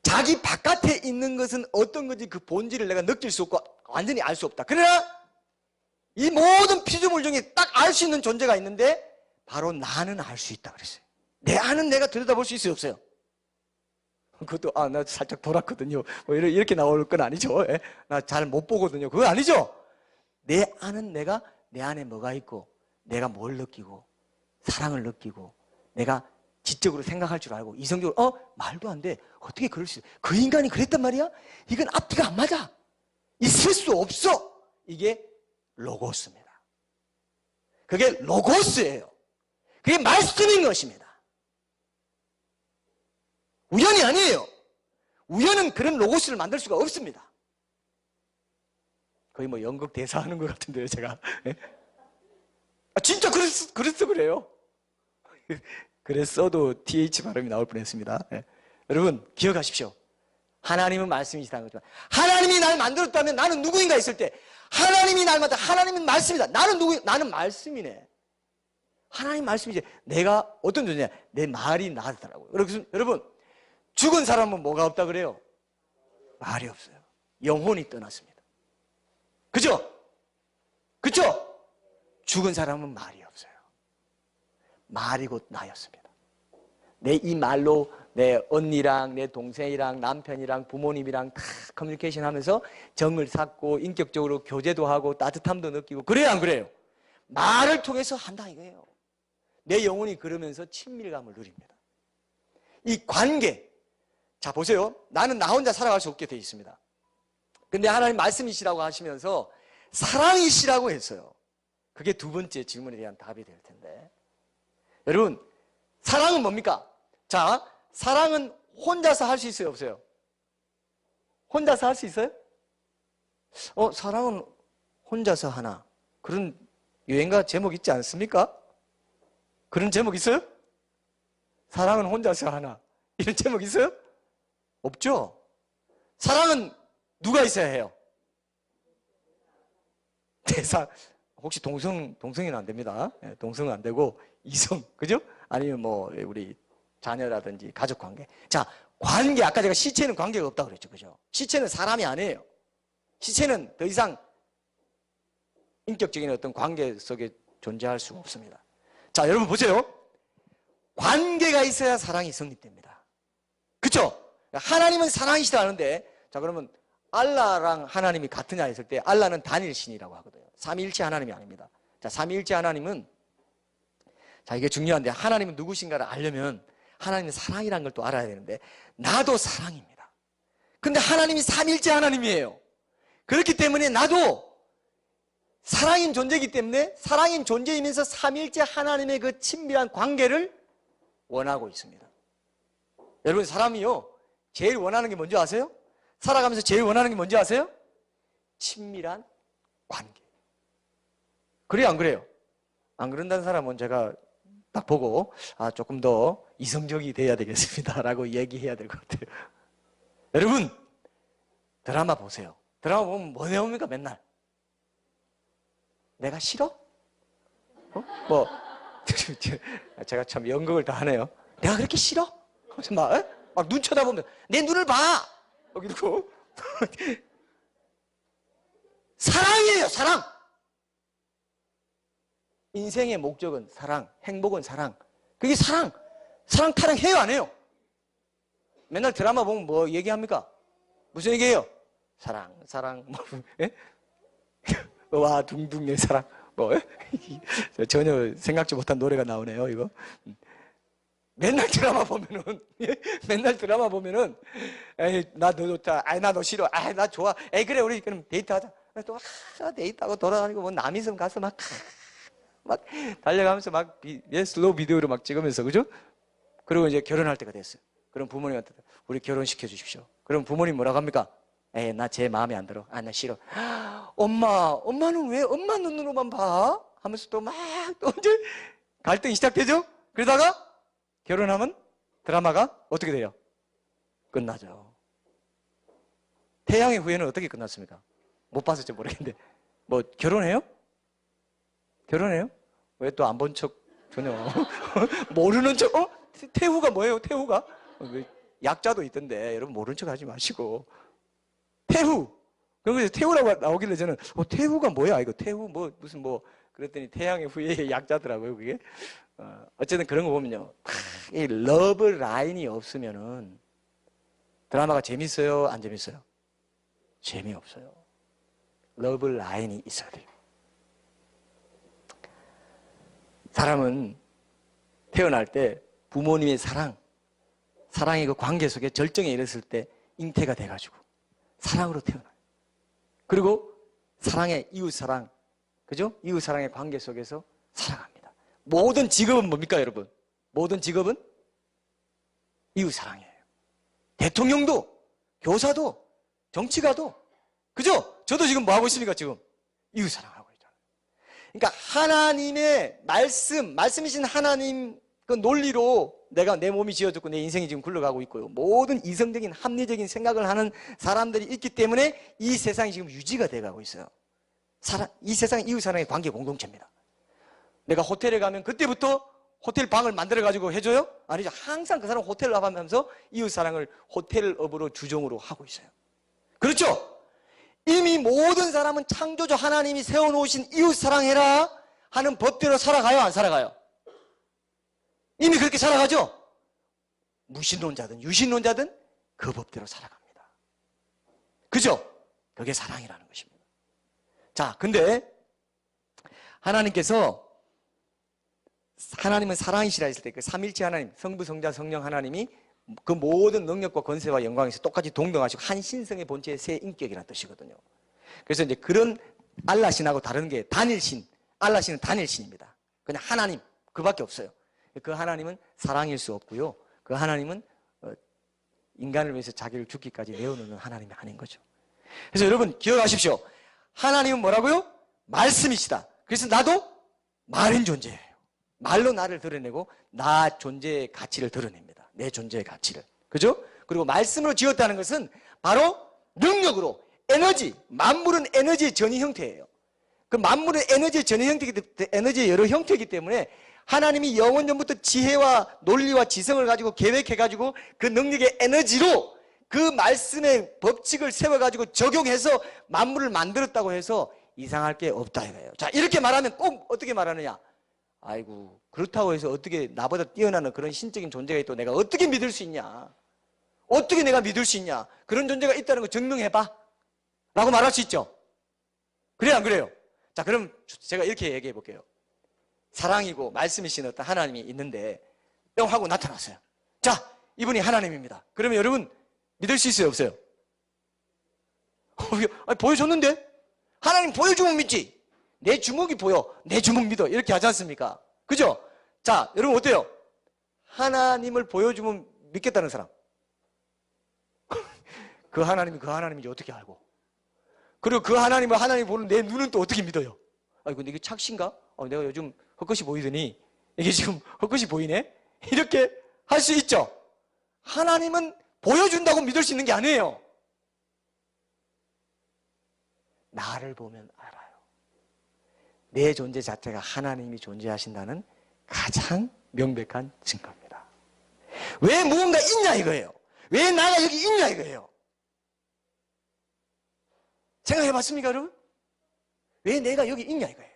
자기 바깥에 있는 것은 어떤 건지 그 본질을 내가 느낄 수 없고 완전히 알 수 없다. 그러나 이 모든 피조물 중에 딱 알 수 있는 존재가 있는데 바로 나는 알 수 있다 그랬어요. 내 안은 내가 들여다볼 수 있어요, 없어요? 그것도 나 살짝 돌았거든요. 뭐 이렇게 나올 건 아니죠. 예? 나 잘 못 보거든요. 그거 아니죠. 내 안은 내가 내 안에 뭐가 있고 내가 뭘 느끼고 사랑을 느끼고 내가 지적으로 생각할 줄 알고 이성적으로 말도 안 돼. 어떻게 그럴 수 있어? 그 인간이 그랬단 말이야? 이건 앞뒤가 안 맞아. 있을 수 없어. 이게 로고스입니다. 그게 로고스예요. 그게 말씀인 것입니다. 우연이 아니에요. 우연은 그런 로고스를 만들 수가 없습니다. 거의 뭐 연극 대사하는 것 같은데요, 제가. 진짜 그랬어 그래요. 그랬어도 TH 발음이 나올 뻔했습니다. 여러분 기억하십시오. 하나님은 말씀이시다는 거죠. 하나님이 날 만들었다면 나는 누구인가 있을 때 하나님이 날 만들었다. 하나님은 말씀이다. 나는 말씀이네. 하나님 말씀이지. 내가 어떤 존재냐? 내 말이 나더라고요. 그래서 여러분 죽은 사람은 뭐가 없다 그래요? 말이 없어요. 영혼이 떠났습니다. 그죠? 그죠? 죽은 사람은 말이 없어요. 말이 곧 나였습니다. 내 이 말로 내 언니랑 내 동생이랑 남편이랑 부모님이랑 다 커뮤니케이션 하면서 정을 쌓고 인격적으로 교제도 하고 따뜻함도 느끼고 그래요 안 그래요? 말을 통해서 한다 이거예요. 내 영혼이 그러면서 친밀감을 누립니다. 이 관계, 자 보세요. 나는 나 혼자 살아갈 수 없게 돼 있습니다. 근데 하나님 말씀이시라고 하시면서 사랑이시라고 했어요. 그게 두 번째 질문에 대한 답이 될 텐데 여러분 사랑은 뭡니까? 자, 사랑은 혼자서 할 수 있어요 없어요? 혼자서 할 수 있어요? 사랑은 혼자서 하나 그런 유행가 제목 있지 않습니까? 그런 제목 있어요? 사랑은 혼자서 하나 이런 제목 있어요? 없죠? 사랑은 누가 있어야 해요? 대상 혹시 동성이는 안 됩니다. 동성은 안 되고 이성 그죠? 아니면 뭐 우리 자녀라든지 가족 관계. 자 관계 아까 제가 시체는 관계가 없다 그랬죠, 그죠? 시체는 사람이 아니에요. 시체는 더 이상 인격적인 어떤 관계 속에 존재할 수가 없습니다. 자 여러분 보세요. 관계가 있어야 사랑이 성립됩니다. 그렇죠? 하나님은 사랑이시다 하는데 자 그러면 알라랑 하나님이 같으냐 했을 때 알라는 단일신이라고 하거든요. 삼위일체 하나님이 아닙니다. 자 삼위일체 하나님은 자 이게 중요한데 하나님은 누구신가를 알려면 하나님은 사랑이라는 걸 또 알아야 되는데 나도 사랑입니다. 근데 하나님이 삼위일체 하나님이에요. 그렇기 때문에 나도 사랑인 존재이기 때문에 사랑인 존재이면서 삼위일체 하나님의 그 친밀한 관계를 원하고 있습니다. 여러분 사람이요 제일 원하는 게 뭔지 아세요? 살아가면서 제일 원하는 게 뭔지 아세요? 친밀한 관계. 그래요 안 그래요? 안 그런다는 사람은 제가 딱 보고 조금 더 이성적이 돼야 되겠습니다 라고 얘기해야 될 것 같아요. 여러분 드라마 보세요. 드라마 보면 뭐 나옵니까 맨날? 내가 싫어? 뭐 제가 참 연극을 다 하네요. 내가 그렇게 싫어? 막 눈 쳐다보면 내 눈을 봐! 이러고 사랑이에요 사랑. 인생의 목적은 사랑, 행복은 사랑. 그게 사랑 타령해요 안 해요? 맨날 드라마 보면 뭐 얘기합니까? 무슨 얘기해요? 사랑 뭐 와 둥둥 내 사랑 뭐 전혀 생각지 못한 노래가 나오네요 이거. 맨날 드라마 보면은 에이 나 너 좋다, 아이 나 너 싫어, 아이 나 좋아, 에이 그래 우리 그럼 데이트하자. 또 데이트하고 돌아다니고 뭐 남이섬 가서 막 달려가면서 막 슬로우 비디오로 막 찍으면서 그죠? 그리고 이제 결혼할 때가 됐어요. 그럼 부모님한테 우리 결혼시켜 주십시오. 그럼 부모님 뭐라고 합니까? 에이 나 제 마음에 안 들어, 나 싫어. 엄마는 왜 엄마 눈으로만 봐? 하면서 또 이제 갈등이 시작되죠? 그러다가 결혼하면 드라마가 어떻게 돼요? 끝나죠. 태양의 후예는 어떻게 끝났습니까? 못 봐서 좀 모르겠는데. 뭐, 결혼해요? 결혼해요? 왜 또 안 본 척 전혀. 모르는 척, 태후가 뭐예요, 태후가? 약자도 있던데, 여러분 모르는 척 하지 마시고. 태후! 그래서 태후라고 나오길래 저는, 태후가 뭐야, 이거 태후, 뭐, 무슨 뭐, 그랬더니 태양의 후예의 약자더라고요, 그게. 어쨌든 그런 거 보면요. 이 러브 라인이 없으면은 드라마가 재밌어요, 안 재밌어요? 재미없어요. 러브 라인이 있어야 돼요. 사람은 태어날 때 부모님의 사랑의 그 관계 속에 절정에 이르렀을 때 잉태가 돼가지고 사랑으로 태어나요. 그리고 사랑의 이웃사랑, 그죠? 이웃사랑의 관계 속에서 살아갑니다. 모든 직업은 뭡니까, 여러분? 모든 직업은 이웃사랑이에요. 대통령도, 교사도, 정치가도, 그죠? 저도 지금 뭐 하고 있습니까, 지금? 이웃사랑하고 있잖아요. 그러니까 하나님의 말씀이신 하나님 그 논리로 내가 내 몸이 지어졌고 내 인생이 지금 굴러가고 있고요. 모든 이성적인 합리적인 생각을 하는 사람들이 있기 때문에 이 세상이 지금 유지가 돼가고 있어요. 이 세상은 이웃사랑의 관계 공동체입니다. 내가 호텔에 가면 그때부터 호텔 방을 만들어가지고 해줘요? 아니죠. 항상 그 사람 호텔을 하면서 이웃사랑을 호텔업으로 주종으로 하고 있어요. 그렇죠? 이미 모든 사람은 창조주 하나님이 세워놓으신 이웃사랑해라 하는 법대로 살아가요, 안 살아가요? 이미 그렇게 살아가죠? 무신론자든 유신론자든 그 법대로 살아갑니다. 그죠? 그게 사랑이라는 것입니다. 자, 근데 하나님은 사랑이시라 했을 때 그 삼일체 하나님, 성부, 성자, 성령 하나님이 그 모든 능력과 권세와 영광에서 똑같이 동등하시고 한 신성의 본체의 세 인격이라는 뜻이거든요. 그래서 이제 그런 알라신하고 다른 게 단일신, 알라신은 단일신입니다. 그냥 하나님, 그밖에 없어요. 그 하나님은 사랑일 수 없고요. 그 하나님은 인간을 위해서 자기를 죽기까지 내어놓는 하나님이 아닌 거죠. 그래서 여러분 기억하십시오. 하나님은 뭐라고요? 말씀이시다. 그래서 나도 말인 존재예요. 말로 나를 드러내고 나 존재의 가치를 드러냅니다. 내 존재의 가치를. 그죠? 그리고 말씀으로 지었다는 것은 바로 능력으로 에너지, 만물은 에너지의 전이 형태예요. 그 만물은 에너지의 전이 에너지의 여러 형태이기 때문에 하나님이 영원전부터 지혜와 논리와 지성을 가지고 계획해가지고 그 능력의 에너지로 그 말씀의 법칙을 세워가지고 적용해서 만물을 만들었다고 해서 이상할 게 없다 이거예요. 자, 이렇게 말하면 꼭 어떻게 말하느냐? 아이고, 그렇다고 해서 어떻게 나보다 뛰어나는 그런 신적인 존재가 있다고 내가 어떻게 믿을 수 있냐? 어떻게 내가 믿을 수 있냐? 그런 존재가 있다는 거 증명해봐. 라고 말할 수 있죠? 그래요, 안 그래요? 자, 그럼 제가 이렇게 얘기해 볼게요. 사랑이고 말씀이신 어떤 하나님이 있는데 뿅 하고 나타났어요. 자, 이분이 하나님입니다. 그러면 여러분 믿을 수 있어요, 없어요? 보여줬는데? 하나님 보여주면 믿지. 내 주먹이 보여, 내 주먹 믿어, 이렇게 하지 않습니까? 그죠? 자, 여러분 어때요? 하나님을 보여주면 믿겠다는 사람. 그 하나님이 그 하나님인지 어떻게 알고? 그리고 그 하나님을 하나님 보는 내 눈은 또 어떻게 믿어요? 아이고, 근데 이게 착신가? 내가 요즘 헛것이 보이더니 이게 지금 헛것이 보이네? 이렇게 할 수 있죠? 하나님은 보여준다고 믿을 수 있는 게 아니에요. 나를 보면 알아요. 내 존재 자체가 하나님이 존재하신다는 가장 명백한 증거입니다. 왜 무언가 있냐 이거예요. 왜 나가 여기 있냐 이거예요. 생각해 봤습니까, 여러분? 왜 내가 여기 있냐 이거예요.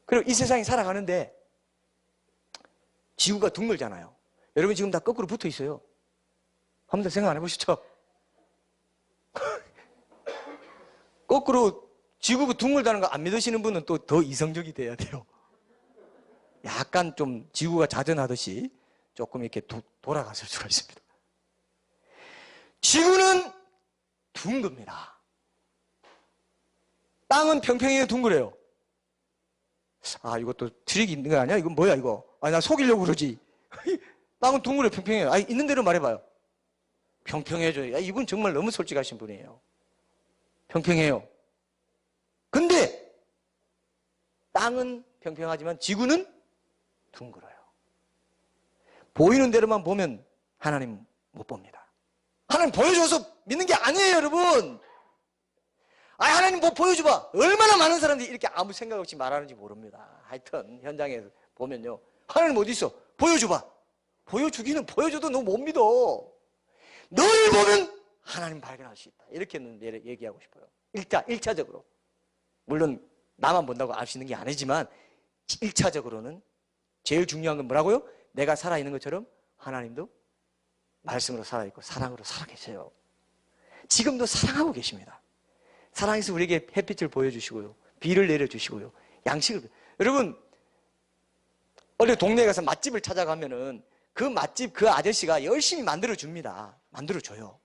그리고 이 세상에 살아가는데 지구가 둥글잖아요. 여러분 지금 다 거꾸로 붙어 있어요. 한 번도 생각 안 해보셨죠? 거꾸로 지구가 둥글다는 거 안 믿으시는 분은 또 더 이성적이 돼야 돼요. 약간 좀 지구가 자전하듯이 조금 이렇게 돌아갔을 수가 있습니다. 지구는 둥급니다. 땅은 평평해요, 둥그래요? 아, 이것도 트릭이 있는 거 아니야? 이건 뭐야, 이거? 아, 나 속이려고 그러지. 땅은 둥그래요, 평평해요. 아, 있는 대로 말해봐요. 평평해져요. 야, 이분 정말 너무 솔직하신 분이에요. 평평해요. 근데 땅은 평평하지만 지구는 둥글어요. 보이는 대로만 보면 하나님 못 봅니다. 하나님 보여줘서 믿는 게 아니에요, 여러분. 하나님 뭐 보여줘봐. 얼마나 많은 사람들이 이렇게 아무 생각 없이 말하는지 모릅니다. 하여튼 현장에서 보면요, 하나님 어디 있어? 보여줘봐. 보여주기는 보여줘도 너 못 믿어. 너를 보면 하나님 발견할 수 있다. 이렇게는 얘기하고 싶어요. 1차적으로. 물론 나만 본다고 알 수 있는 게 아니지만 1차적으로는 제일 중요한 건 뭐라고요? 내가 살아있는 것처럼 하나님도 말씀으로 살아있고 사랑으로 살아계세요. 지금도 사랑하고 계십니다. 사랑해서 우리에게 햇빛을 보여주시고요, 비를 내려주시고요, 양식을. 여러분, 어디 동네에 가서 맛집을 찾아가면은 그 맛집 그 아저씨가 열심히 만들어줍니다. 만들어줘요.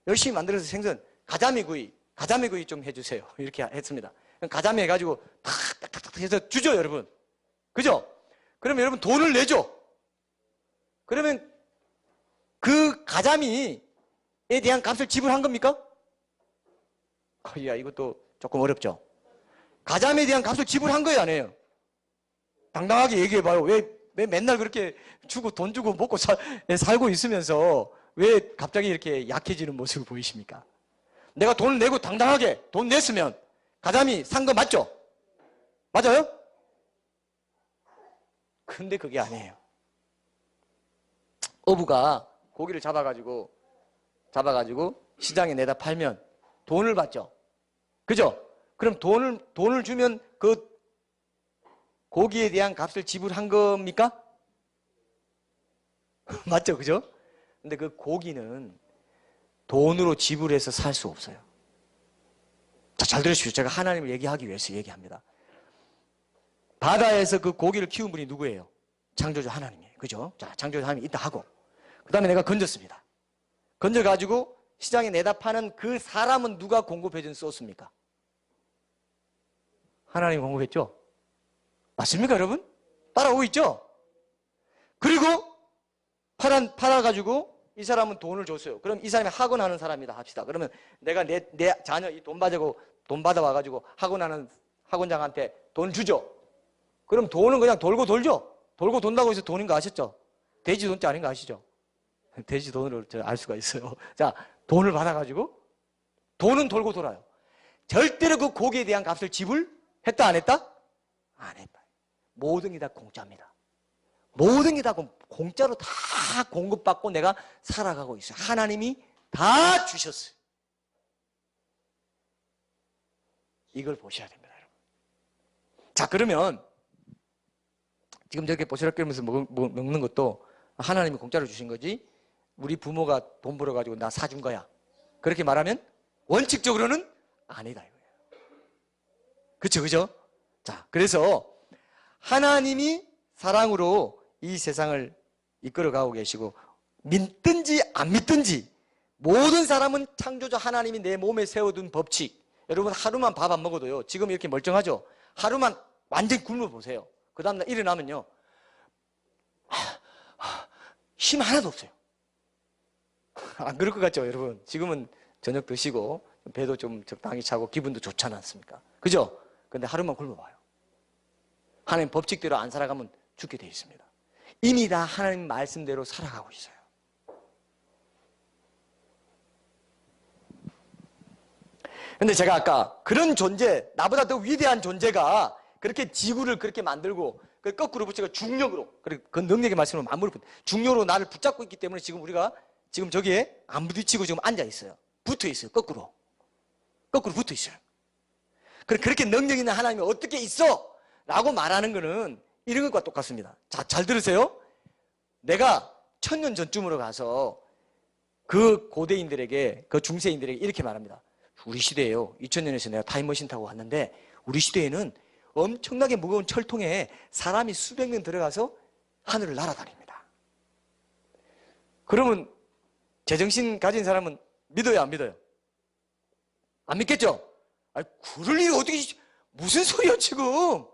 열심히 만들어서 생선, 가자미구이 좀 해주세요. 이렇게 했습니다. 가자미 해가지고 탁탁탁 해서 주죠, 여러분. 그죠? 그러면 여러분 돈을 내죠. 그러면 그 가자미에 대한 값을 지불한 겁니까? 야, 이것도 조금 어렵죠. 가자미에 대한 값을 지불한 거예요, 안 해요? 당당하게 얘기해봐요. 왜 맨날 그렇게 돈 주고 먹고 살고 있으면서 왜 갑자기 이렇게 약해지는 모습을 보이십니까? 내가 돈을 내고 당당하게 돈 냈으면 가자미 산 거 맞죠? 맞아요? 근데 그게 아니에요. 어부가 고기를 잡아가지고 시장에 내다 팔면 돈을 받죠. 그죠? 그럼 돈을 주면 그 고기에 대한 값을 지불한 겁니까? 맞죠? 그죠? 근데 그 고기는 돈으로 지불해서 살 수 없어요. 자, 잘 들으십시오. 제가 하나님을 얘기하기 위해서 얘기합니다. 바다에서 그 고기를 키운 분이 누구예요? 창조주 하나님이에요. 그죠? 자, 창조주 하나님이 있다 하고, 그 다음에 내가 건졌습니다. 건져가지고 시장에 내다 파는 그 사람은 누가 공급해준 소스입니까? 하나님이 공급했죠? 맞습니까, 여러분? 따라오고 있죠? 그리고 팔아가지고 이 사람은 돈을 줬어요. 그럼 이 사람이 학원하는 사람이다 합시다. 그러면 내가 내 자녀 이 돈 받아와가지고 학원하는 학원장한테 돈 주죠? 그럼 돈은 그냥 돌고 돌죠? 돌고 돈다고 해서 돈인 거 아셨죠? 돼지 돈지 아닌 거 아시죠? 돼지 돈으로 알 수가 있어요. 자, 돈을 받아가지고 돈은 돌고 돌아요. 절대로 그 고기에 대한 값을 지불했다 안 했다? 안 했다. 모든 게 다 공짜입니다. 모든 게 다 공짜로 다 공급받고 내가 살아가고 있어요. 하나님이 다 주셨어요. 이걸 보셔야 됩니다, 여러분. 자, 그러면 지금 저렇게 보시락거리면서 먹는 것도 하나님이 공짜로 주신 거지 우리 부모가 돈 벌어가지고 나 사준 거야, 그렇게 말하면 원칙적으로는 아니다 이거예요. 그쵸, 그죠? 자, 그래서 하나님이 사랑으로 이 세상을 이끌어가고 계시고, 믿든지 안 믿든지 모든 사람은 창조주 하나님이 내 몸에 세워둔 법칙. 여러분, 하루만 밥 안 먹어도요, 지금 이렇게 멀쩡하죠? 하루만 완전히 굶어보세요. 그 다음날 일어나면요, 힘 하나도 없어요. 안 그럴 것 같죠, 여러분? 지금은 저녁 드시고 배도 좀 적당히 차고 기분도 좋지 않습니까? 그죠? 근데 하루만 굶어봐요. 하나님 법칙대로 안 살아가면 죽게 돼 있습니다. 이미 다 하나님 말씀대로 살아가고 있어요. 근데 제가 아까 그런 존재, 나보다 더 위대한 존재가 그렇게 지구를 그렇게 만들고 거꾸로 붙여서 중력으로, 그 능력의 말씀으로 만물을 중력으로 나를 붙잡고 있기 때문에 지금 우리가 지금 저기에 안 부딪히고 지금 앉아 있어요. 붙어 있어요. 거꾸로 붙어 있어요. 그렇게 능력 있는 하나님이 어떻게 있어? 라고 말하는 거는 이런 것과 똑같습니다. 자, 잘 들으세요. 내가 1000년 전쯤으로 가서 그 고대인들에게, 그 중세인들에게 이렇게 말합니다. 우리 시대에요, 2000년에서 내가 타임머신 타고 왔는데 우리 시대에는 엄청나게 무거운 철통에 사람이 수백 명 들어가서 하늘을 날아다닙니다. 그러면 제정신 가진 사람은 믿어요, 안 믿어요? 안 믿겠죠? 아니, 그럴 일이 어떻게, 무슨 소리야 지금?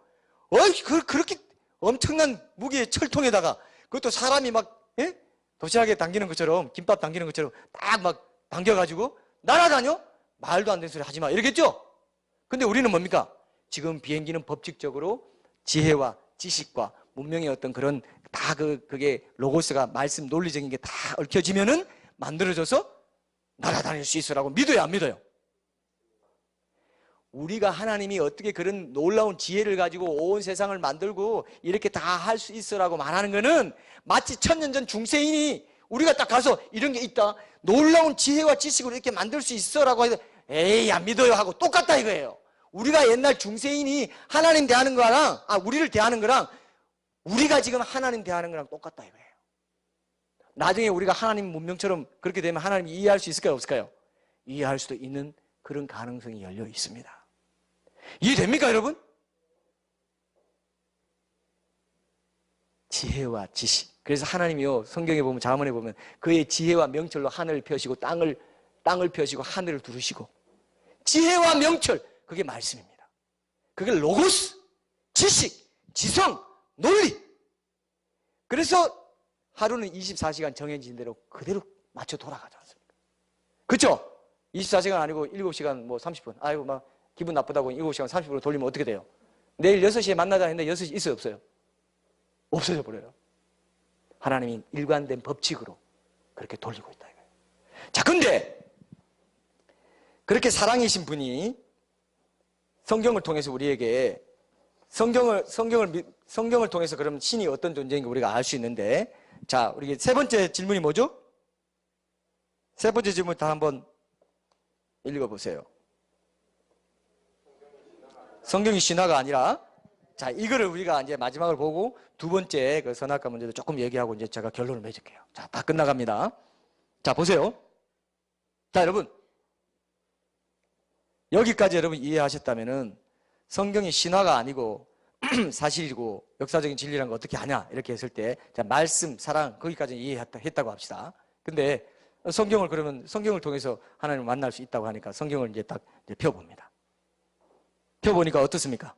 그렇게 엄청난 무게의 철통에다가 그것도 사람이 막, 예? 도시락에 당기는 것처럼, 김밥 당기는 것처럼 딱 막 당겨가지고 날아다녀? 말도 안 되는 소리 하지 마, 이러겠죠? 근데 우리는 뭡니까? 지금 비행기는 법칙적으로 지혜와 지식과 문명의 어떤 그런 다 그게 로고스가 말씀 논리적인 게 다 얽혀지면은 만들어져서 날아다닐 수 있으라고 믿어요, 안 믿어요? 우리가 하나님이 어떻게 그런 놀라운 지혜를 가지고 온 세상을 만들고 이렇게 다 할 수 있으라고 말하는 거는 마치 천년전 중세인이 우리가 딱 가서 이런 게 있다, 놀라운 지혜와 지식으로 이렇게 만들 수 있어라고 해서 에이 안 믿어요 하고 똑같다 이거예요. 우리가 옛날 중세인이 하나님 대하는 거랑 우리를 대하는 거랑 우리가 지금 하나님 대하는 거랑 똑같다 이거예요. 나중에 우리가 하나님 문명처럼 그렇게 되면 하나님이 이해할 수 있을까요, 없을까요? 이해할 수도 있는 그런 가능성이 열려 있습니다. 이해됩니까, 여러분? 지혜와 지식. 그래서 하나님이요, 성경에 보면, 잠언에 보면 그의 지혜와 명철로 하늘을 펴시고 땅을 펴시고 하늘을 두르시고, 지혜와 명철, 그게 말씀입니다. 그게 로고스, 지식, 지성, 논리. 그래서 하루는 24시간 정해진 대로 그대로 맞춰 돌아가지 않습니까? 그렇죠? 24시간 아니고 7시간 뭐 30분. 아이고 막 기분 나쁘다고 7시간 30분으로 돌리면 어떻게 돼요? 내일 6시에 만나자 했는데 6시 있어요, 없어요? 없어져 버려요. 하나님이 일관된 법칙으로 그렇게 돌리고 있다 이거예요. 자, 근데 그렇게 사랑이신 분이 성경을 통해서 우리에게 성경을 통해서 그러면 신이 어떤 존재인가 우리가 알 수 있는데, 자, 우리 세 번째 질문이 뭐죠? 세 번째 질문 다 한번 읽어보세요. 성경이 신화가 아니라, 자, 이거를 우리가 이제 마지막을 보고 두 번째 그 선악과 문제도 조금 얘기하고 이제 제가 결론을 맺을게요. 자, 다 끝나갑니다. 자, 보세요. 자, 여러분. 여기까지 여러분 이해하셨다면은 성경이 신화가 아니고 사실이고 역사적인 진리라는 거 어떻게 하냐 이렇게 했을 때, 자, 말씀, 사랑 거기까지 이해했다고 합시다. 근데 성경을 그러면 성경을 통해서 하나님을 만날 수 있다고 하니까 성경을 이제 딱 이제 펴봅니다. 펴보니까 어떻습니까?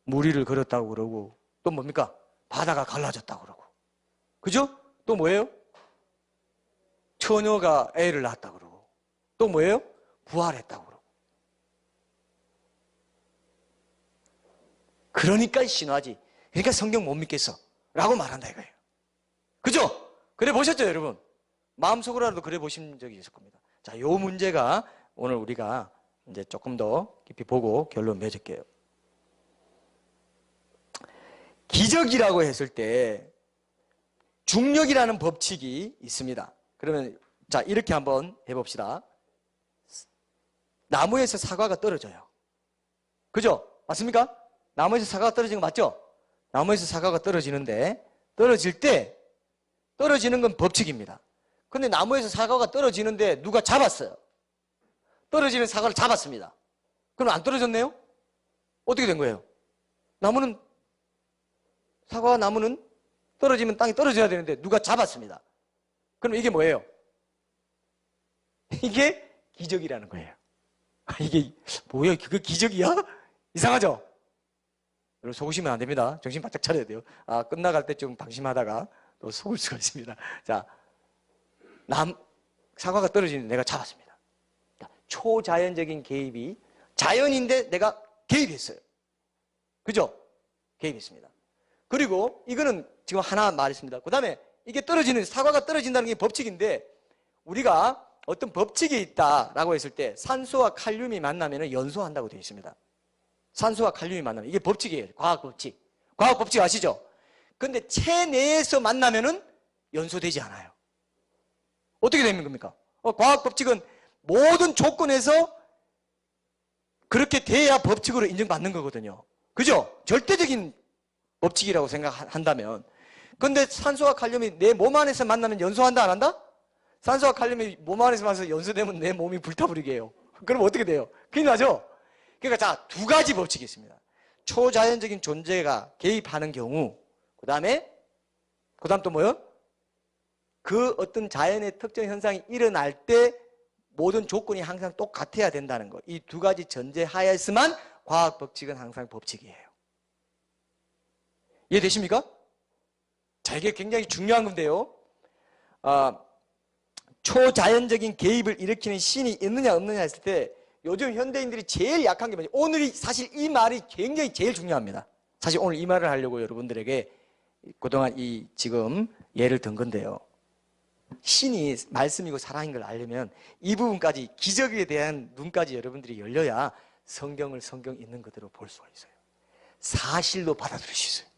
무리를 걸었다고 그러고, 또 뭡니까? 바다가 갈라졌다고 그러고, 그죠? 또 뭐예요? 처녀가 애를 낳았다고 그러고, 또 뭐예요? 부활했다고 그러고. 그러니까 신화지. 그러니까 성경 못 믿겠어 라고 말한다 이거예요. 그죠? 그래 보셨죠, 여러분? 마음속으로라도 그래 보신 적이 있을 겁니다. 자, 요 문제가 오늘 우리가 이제 조금 더 깊이 보고 결론 맺을게요. 기적이라고 했을 때 중력이라는 법칙이 있습니다. 그러면 자, 이렇게 한번 해봅시다. 나무에서 사과가 떨어져요. 그죠? 맞습니까? 나무에서 사과가 떨어지는 거 맞죠? 나무에서 사과가 떨어지는데, 떨어질 때 떨어지는 건 법칙입니다. 근데 나무에서 사과가 떨어지는데 누가 잡았어요. 떨어지는 사과를 잡았습니다. 그럼 안 떨어졌네요? 어떻게 된 거예요? 사과 나무는 떨어지면 땅에 떨어져야 되는데 누가 잡았습니다. 그럼 이게 뭐예요? 이게 기적이라는 거예요. 이게 뭐야? 그게 기적이야? 이상하죠? 여러분 속으시면 안 됩니다. 정신 바짝 차려야 돼요. 끝나갈 때쯤 방심하다가 또 속을 수가 있습니다. 자, 사과가 떨어지는데 내가 잡았습니다. 초자연적인 개입이, 자연인데 내가 개입했어요. 그죠? 개입했습니다. 그리고 이거는 지금 하나 말했습니다. 그 다음에 이게 사과가 떨어진다는 게 법칙인데, 우리가 어떤 법칙이 있다라고 했을 때 산소와 칼륨이 만나면 연소한다고 되어 있습니다. 산소와 칼륨이 만나면 이게 법칙이에요. 과학 법칙. 과학 법칙 아시죠? 근데 체내에서 만나면은 연소되지 않아요. 어떻게 되는 겁니까? 과학 법칙은 모든 조건에서 그렇게 돼야 법칙으로 인정받는 거거든요. 그죠? 절대적인 법칙이라고 생각한다면. 근데 산소와 칼륨이 내 몸 안에서 만나면 연소한다, 안 한다? 산소와 칼륨이 몸 안에서 만나서 연소되면 내 몸이 불타버리게 해요. 그럼 어떻게 돼요? 큰일 나죠? 그러니까 자, 두 가지 법칙이 있습니다. 초자연적인 존재가 개입하는 경우, 그 다음 또 뭐요? 그 어떤 자연의 특정 현상이 일어날 때 모든 조건이 항상 똑같아야 된다는 거. 이 두 가지 전제 하에서만 과학 법칙은 항상 법칙이에요. 이해되십니까? 자, 이게 굉장히 중요한 건데요. 초자연적인 개입을 일으키는 신이 있느냐 없느냐 했을 때 요즘 현대인들이 제일 약한 게 뭐냐. 오늘이 사실 이 말이 굉장히 제일 중요합니다. 사실 오늘 이 말을 하려고 여러분들에게 그동안 지금 예를 든 건데요. 신이 말씀이고 사랑인 걸 알려면 이 부분까지, 기적에 대한 눈까지 여러분들이 열려야 성경을 성경 있는 그대로 볼 수가 있어요. 사실로 받아들일 수 있어요.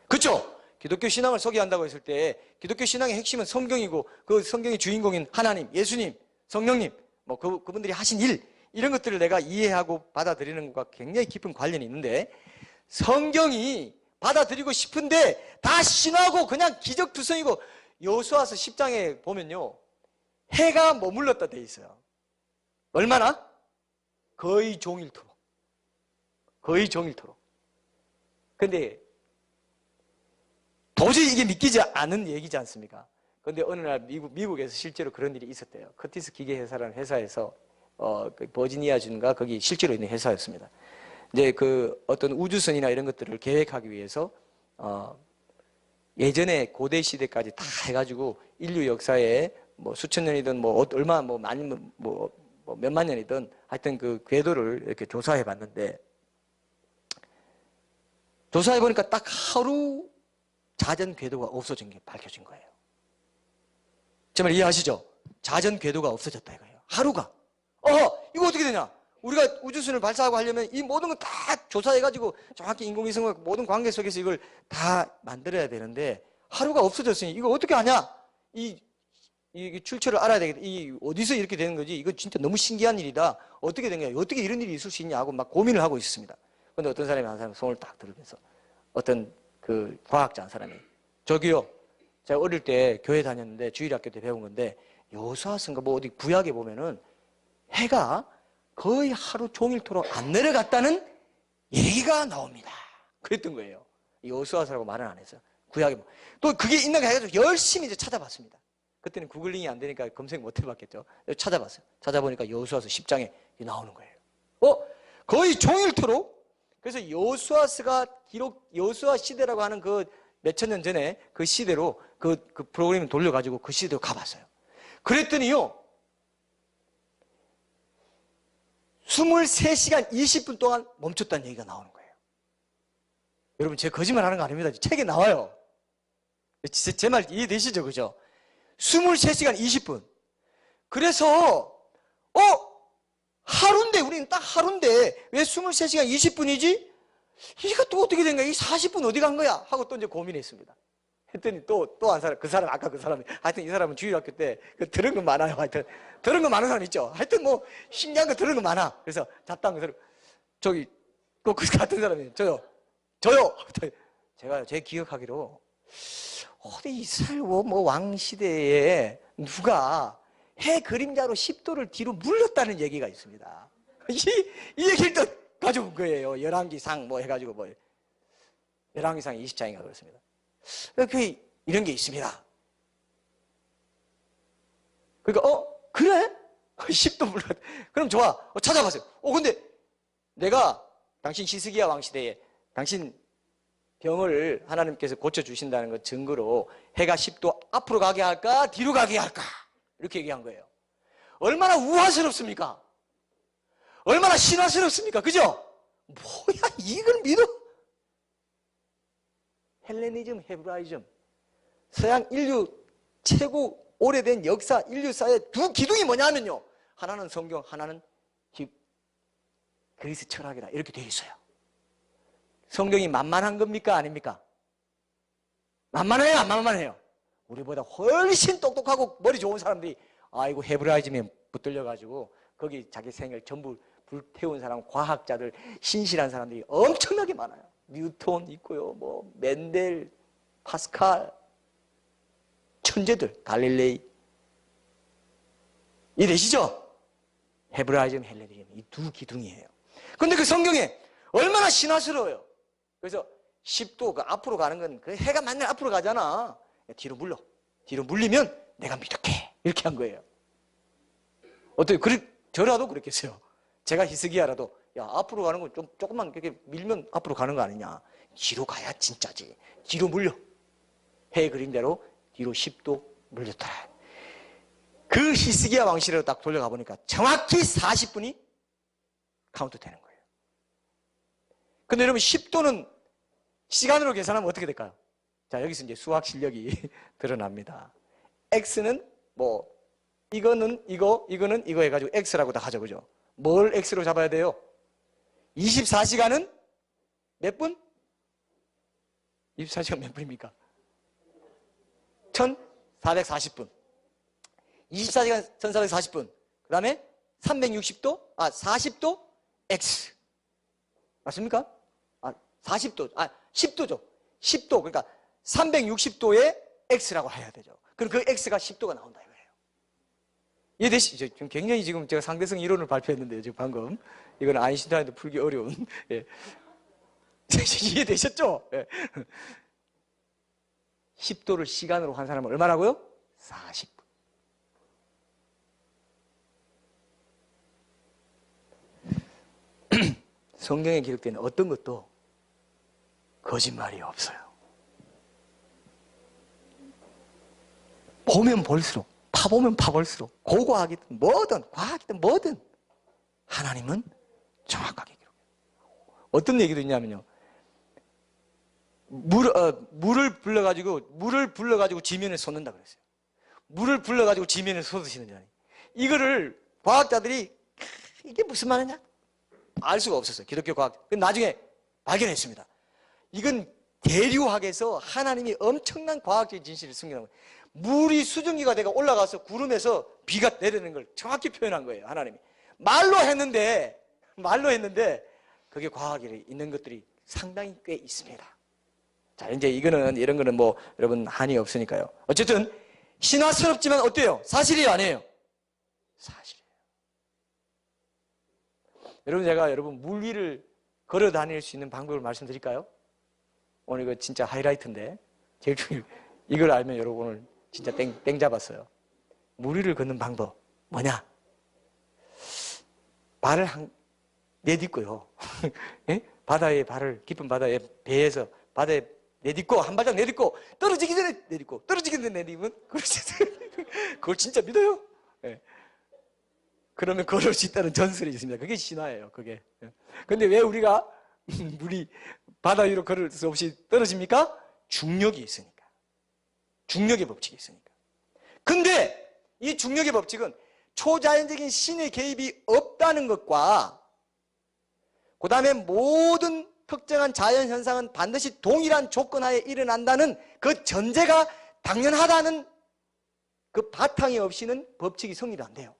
그렇죠? 기독교 신앙을 소개한다고 했을 때 기독교 신앙의 핵심은 성경이고 그 성경의 주인공인 하나님, 예수님, 성령님, 그분들이 하신 일, 이런 것들을 내가 이해하고 받아들이는 것과 굉장히 깊은 관련이 있는데, 성경이 받아들이고 싶은데 다 신화고 그냥 기적투성이고, 여호수아서 10장에 보면요, 해가 머물렀다 돼 있어요. 얼마나? 거의 종일토록. 거의 종일토록. 근데 도저히 이게 믿기지 않은 얘기지 않습니까? 그런데 어느 날 미국에서 실제로 그런 일이 있었대요. 커티스 기계회사라는 회사에서 그 버지니아주인가 거기 실제로 있는 회사였습니다. 이제 그 어떤 우주선이나 이런 것들을 계획하기 위해서 예전에 고대 시대까지 다 해가지고 인류 역사에 뭐 수천 년이든 얼마 많이 몇만 년이든 하여튼 그 궤도를 이렇게 조사해 봤는데, 조사해 보니까 딱 하루 자전 궤도가 없어진 게 밝혀진 거예요. 정말 이해하시죠? 자전 궤도가 없어졌다 이거예요. 하루가. 이거 어떻게 되냐? 우리가 우주선을 발사하고 하려면 이 모든 걸 다 조사해가지고 정확히 인공위성과 모든 관계 속에서 이걸 다 만들어야 되는데, 하루가 없어졌으니 이거 어떻게 하냐? 이 출처를 알아야 되겠다. 이 어디서 이렇게 되는 거지? 이거 진짜 너무 신기한 일이다. 어떻게 된 거야? 어떻게 이런 일이 있을 수 있냐 하고 막 고민을 하고 있었습니다. 그런데 어떤 사람이 한 사람 손을 딱 들으면서, 어떤 그 과학자 한 사람이, 저기요, 제가 어릴 때 교회 다녔는데 주일학교 때 배운 건데, 여호수아서인가 어디 구약에 보면은 해가 거의 하루 종일토록 안 내려갔다는 얘기가 나옵니다. 그랬던 거예요. 여호수아서라고 말은 안 했어요. 구약에 또 그게 있는 거 해가지고 열심히 이제 찾아봤습니다. 그때는 구글링이 안 되니까 검색 못 해봤겠죠. 찾아봤어요. 찾아보니까 여호수아서 10장에 나오는 거예요. 거의 종일토록. 그래서 여호수아서가 여호수아 시대라고 하는 그 몇천 년 전에 그 시대로 그 프로그램을 돌려가지고 그 시대로 가봤어요. 그랬더니요, 23시간 20분 동안 멈췄다는 얘기가 나오는 거예요. 여러분, 제가 거짓말 하는 거 아닙니다. 책에 나와요. 제 말 이해되시죠? 그죠? 23시간 20분. 그래서, 하루인데, 우리는 딱 하루인데, 왜 23시간 20분이지? 이거 또 어떻게 된 거야? 이 40분 어디 간 거야? 하고 또 이제 고민했습니다. 했더니 또 한 사람, 아까 그 사람이, 하여튼 이 사람은 주일학교 때 들은 거 많아요. 하여튼, 들은 거 많은 사람 있죠? 하여튼 신기한 거 들은 거 많아. 그래서 잡다한 그 사람, 저기, 그 같은 사람이, 저요. 제가 제 기억하기로, 어디 이스라엘 왕시대에 누가 해 그림자로 10도를 뒤로 물렀다는 얘기가 있습니다. 이 얘기를 또 가져온 거예요. 열왕기상 해가지고 열왕기상 20장인가 그렇습니다. 이런 게 있습니다. 그러니까 그래? 10도 물렀. 그럼 좋아. 찾아봤어요. 근데 내가 당신 히스기야 왕 시대에 당신 병을 하나님께서 고쳐주신다는 것 증거로 해가 10도 앞으로 가게 할까 뒤로 가게 할까 이렇게 얘기한 거예요. 얼마나 우화스럽습니까? 얼마나 신화스럽습니까? 그죠? 뭐야 이걸 믿어? 헬레니즘, 헤브라이즘, 서양 인류 최고 오래된 역사, 인류사의 두 기둥이 뭐냐면요, 하나는 성경, 하나는 그리스 철학이다 이렇게 되어 있어요. 성경이 만만한 겁니까? 아닙니까? 만만해요? 안 만만해요? 우리보다 훨씬 똑똑하고 머리 좋은 사람들이 아이고 헤브라이즘에 붙들려가지고 거기 자기 생을 전부 불태운 사람, 과학자들, 신실한 사람들이 엄청나게 많아요. 뉴턴 있고요, 멘델, 파스칼, 천재들, 갈릴레이. 이해되시죠? 헤브라이즘, 헬레니즘 이 두 기둥이에요. 근데 그 성경에 얼마나 신화스러워요. 그래서 10도 그 앞으로 가는 건 그 해가 맨날 앞으로 가잖아. 뒤로 물러. 뒤로 물리면 내가 믿을게. 이렇게 한 거예요. 어떻게 저라도 그랬겠어요. 제가 히스기야라도 야 앞으로 가는 건 조금만 이렇게 밀면 앞으로 가는 거 아니냐. 뒤로 가야 진짜지. 뒤로 물려. 해 그림대로 뒤로 10도 물렸더라. 그 히스기야 왕실로 딱 돌려가 보니까 정확히 40분이 카운트 되는 거예요. 근데 여러분 10도는 시간으로 계산하면 어떻게 될까요? 자, 여기서 이제 수학 실력이 드러납니다. X는 뭐 이거는 이거, 이거는 이거 해가지고 X라고 다 하죠. 그죠? 뭘 X로 잡아야 돼요? 24시간은 몇 분? 24시간 몇 분입니까? 1440분. 24시간 1440분. 그 다음에 360도, 40도 X. 맞습니까? 40도, 10도죠. 10도. 그러니까 360도의 X라고 해야 되죠. 그럼 그 X가 10도가 나온다 이거예요. 이해되시죠? 지금 굉장히 지금 제가 상대성 이론을 발표했는데요. 지금 방금. 이건 아인슈타인도 풀기 어려운. 예. 이해되셨죠? 예. 10도를 시간으로 환산하면 얼마라고요? 40분. 성경에 기록된 어떤 것도 거짓말이 없어요. 보면 볼수록, 파보면 파볼수록, 고고하기든 뭐든, 과학이든 뭐든 하나님은 정확하게 기록해요. 어떤 얘기도 있냐면요. 물을 불러가지고 지면에 쏟는다 그랬어요. 물을 불러가지고 지면에 쏟으시는 자니. 이거를 과학자들이 이게 무슨 말이냐? 알 수가 없었어요. 기독교 과학. 나중에 발견했습니다. 이건 대류학에서 하나님이 엄청난 과학적인 진실을 숨겨놓은 거예요. 물이 수증기가 되고 올라가서 구름에서 비가 내리는 걸 정확히 표현한 거예요. 하나님이. 말로 했는데 그게 과학이 있는 것들이 상당히 꽤 있습니다. 자, 이제 이런 거는 뭐 여러분 한이 없으니까요. 어쨌든 신화스럽지만 어때요? 사실이에요, 아니에요? 사실이에요. 여러분, 제가 물 위를 걸어 다닐 수 있는 방법을 말씀드릴까요? 오늘 이거 진짜 하이라이트인데 제일 중요한 이걸 알면 여러분 오늘 진짜 땡 잡았어요. 물 위를 걷는 방법 뭐냐? 발을 내딛고요. 예? 바다에 발을 깊은 바다에 배에서 바다에 내딛고 한 발짝 내딛고 떨어지기 전에 내딛고 떨어지기 전에 내딛으면 그걸 진짜 믿어요? 예. 그러면 걸을 수 있다는 전설이 있습니다. 그게 신화예요. 그게. 근데 왜 우리가 물이 바다 위로 걸을 수 없이 떨어집니까? 중력이 있으니까. 중력의 법칙이 있으니까. 근데 이 중력의 법칙은 초자연적인 신의 개입이 없다는 것과 그 다음에 모든 특정한 자연현상은 반드시 동일한 조건 하에 일어난다는 그 전제가 당연하다는 그 바탕이 없이는 법칙이 성립이 안 돼요.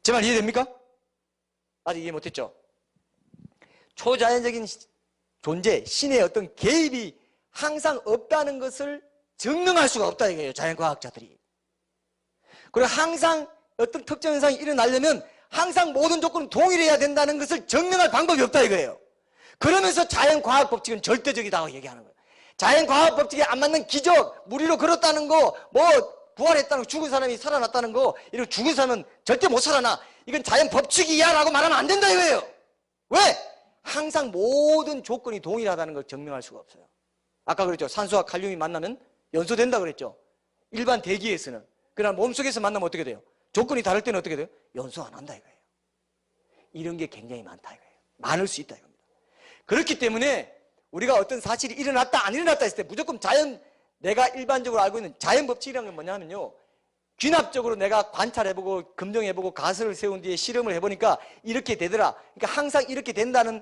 제 말 이해됩니까? 아직 이해 못했죠? 초자연적인 존재, 신의 어떤 개입이 항상 없다는 것을 증명할 수가 없다 이거예요. 자연과학자들이. 그리고 항상 어떤 특정 현상이 일어나려면 항상 모든 조건은 동일해야 된다는 것을 증명할 방법이 없다 이거예요. 그러면서 자연과학 법칙은 절대적이다고 얘기하는 거예요. 자연과학 법칙에 안 맞는 기적, 물 위로 걸었다는 거, 뭐 부활했다는 거, 죽은 사람이 살아났다는 거, 이런 죽은 사람은 절대 못 살아나. 이건 자연 법칙이야 라고 말하면 안 된다 이거예요. 왜? 항상 모든 조건이 동일하다는 걸 증명할 수가 없어요. 아까 그랬죠. 산소와 칼륨이 만나면 연소된다 그랬죠. 일반 대기에서는. 그러나 몸속에서 만나면 어떻게 돼요? 조건이 다를 때는 어떻게 돼요? 연소 안 한다 이거예요. 이런 게 굉장히 많다 이거예요. 많을 수 있다 이겁니다. 그렇기 때문에 우리가 어떤 사실이 일어났다 안 일어났다 했을 때 무조건 내가 일반적으로 알고 있는 자연 법칙이라는 건 뭐냐면요. 귀납적으로 내가 관찰해보고 검증해보고 가설을 세운 뒤에 실험을 해보니까 이렇게 되더라. 그러니까 항상 이렇게 된다는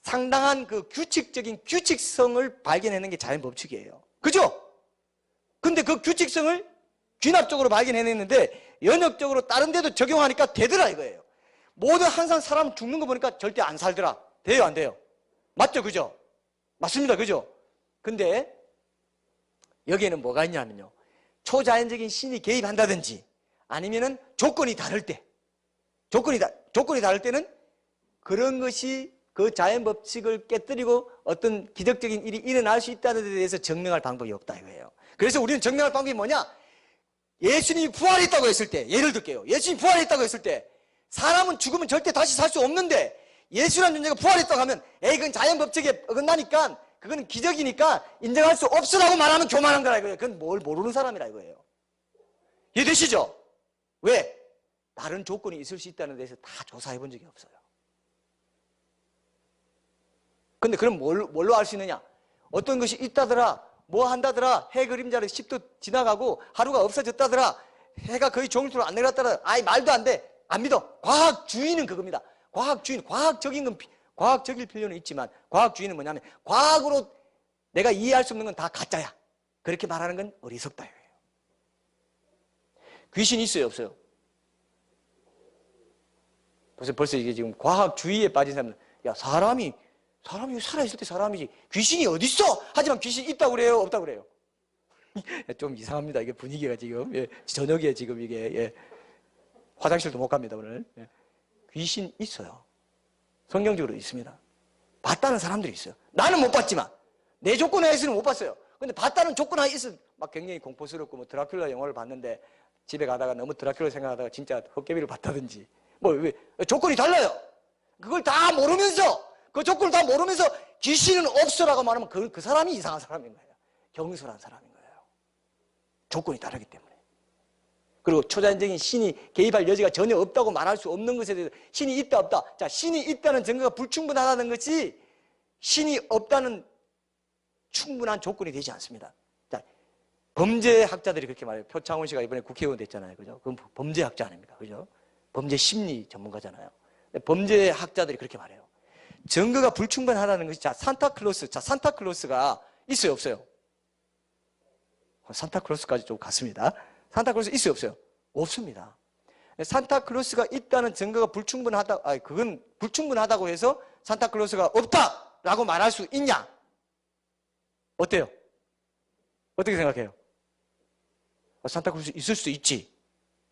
상당한 그 규칙적인 규칙성을 발견해내는 게 자연 법칙이에요. 그죠? 근데 그 규칙성을 귀납적으로 발견해냈는데 연역적으로 다른 데도 적용하니까 되더라 이거예요. 모두 항상 사람 죽는 거 보니까 절대 안 살더라. 돼요 안 돼요? 맞죠? 그죠? 맞습니다. 그죠? 근데 여기에는 뭐가 있냐면요. 초자연적인 신이 개입한다든지 아니면은 조건이 다를 때는 그런 것이 그 자연 법칙을 깨뜨리고 어떤 기적적인 일이 일어날 수 있다는 데 대해서 증명할 방법이 없다 이거예요. 그래서 우리는 증명할 방법이 뭐냐? 예수님이 부활했다고 했을 때, 예를 들게요. 예수님이 부활했다고 했을 때 사람은 죽으면 절대 다시 살 수 없는데 예수라는 존재가 부활했다고 하면 그건 자연 법칙에 어긋나니까 그거는 기적이니까 인정할 수 없으라고 말하면 교만한 거라 이거예요. 그건 뭘 모르는 사람이라 이거예요. 이해되시죠? 왜? 다른 조건이 있을 수 있다는 데서 다 조사해 본 적이 없어요. 근데 그럼 뭘로 알 수 있느냐? 어떤 것이 있다더라, 뭐 한다더라, 해 그림자를 10도 지나가고 하루가 없어졌다더라, 해가 거의 종일토록 안 내려갔다라. 아이, 말도 안 돼. 안 믿어. 과학주의는 그겁니다. 과학적일 필요는 있지만, 과학주의는 뭐냐면, 과학으로 내가 이해할 수 없는 건 다 가짜야. 그렇게 말하는 건 어리석다 이거예요. 귀신이 있어요, 없어요? 벌써 이게 지금 과학주의에 빠진 사람들, 야, 사람이 살아있을 때 사람이지. 귀신이 어딨어? 하지만 귀신이 있다고 그래요? 없다고 그래요? 좀 이상합니다. 이게 분위기가 지금. 예, 저녁에 지금 이게, 예, 화장실도 못 갑니다, 오늘. 예. 귀신 있어요. 성경적으로 있습니다. 봤다는 사람들이 있어요. 나는 못 봤지만, 내 조건 하에서는 못 봤어요. 근데 봤다는 조건 하에 있어. 막 굉장히 공포스럽고, 뭐 드라큘라 영화를 봤는데, 집에 가다가 너무 드라큘라 생각하다가 진짜 헛개비를 봤다든지. 왜, 조건이 달라요. 그걸 다 모르면서, 그 조건을 다 모르면서 귀신은 없어라고 말하면 그 사람이 이상한 사람인 거예요. 경솔한 사람인 거예요. 조건이 다르기 때문에. 그리고 초자연적인 신이 개입할 여지가 전혀 없다고 말할 수 없는 것에 대해서 신이 있다 없다. 자, 신이 있다는 증거가 불충분하다는 것이 신이 없다는 충분한 조건이 되지 않습니다. 자, 범죄학자들이 그렇게 말해요. 표창원 씨가 이번에 국회의원 됐잖아요. 그죠? 그건 범죄학자 아닙니까? 그죠? 범죄 심리 전문가잖아요. 범죄학자들이 그렇게 말해요. 증거가 불충분하다는 것이, 자, 산타클로스가 있어요, 없어요? 산타클로스까지 좀 갔습니다. 산타클로스 있어요, 없어요? 없습니다. 산타클로스가 있다는 증거가 그건 불충분하다고 해서 산타클로스가 없다라고 말할 수 있냐? 어때요? 어떻게 생각해요? 산타클로스 있을 수 있지.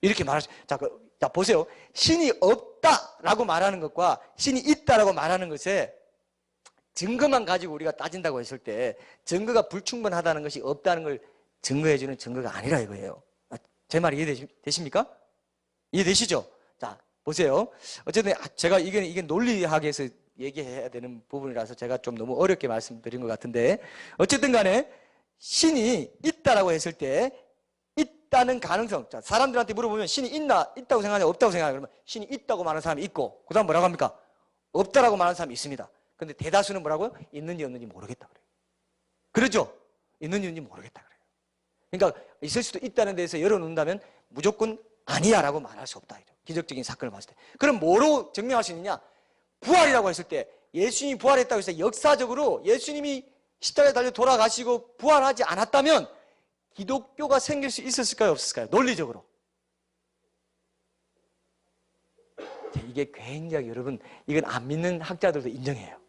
이렇게 말할 수, 자, 보세요. 신이 없다라고 말하는 것과 신이 있다라고 말하는 것에 증거만 가지고 우리가 따진다고 했을 때 증거가 불충분하다는 것이 없다는 걸 증거해주는 증거가 아니라 이거예요. 제 말 이해되십니까? 이해되시죠? 자, 보세요. 어쨌든 제가 이게 논리학에서 얘기해야 되는 부분이라서 제가 좀 너무 어렵게 말씀드린 것 같은데, 어쨌든 간에 신이 있다라고 했을 때 있다는 가능성. 자, 사람들한테 물어보면 신이 있다고 생각하냐, 없다고 생각하냐? 그러면 신이 있다고 말하는 사람이 있고, 그 다음 뭐라고 합니까? 없다라고 말하는 사람이 있습니다. 근데 대다수는 뭐라고요? 있는지 없는지 모르겠다 그래요. 그러죠? 있는지 없는지 모르겠다 그래요. 그러니까 있을 수도 있다는 데서 열어놓는다면 무조건 아니야라고 말할 수 없다. 기적적인 사건을 봤을 때. 그럼 뭐로 증명할 수 있느냐? 부활이라고 했을 때, 예수님이 부활했다고 했을 때 역사적으로 예수님이 십자가에 달려 돌아가시고 부활하지 않았다면 기독교가 생길 수 있었을까요? 없었을까요? 논리적으로. 이게 굉장히, 여러분, 이건 안 믿는 학자들도 인정해요.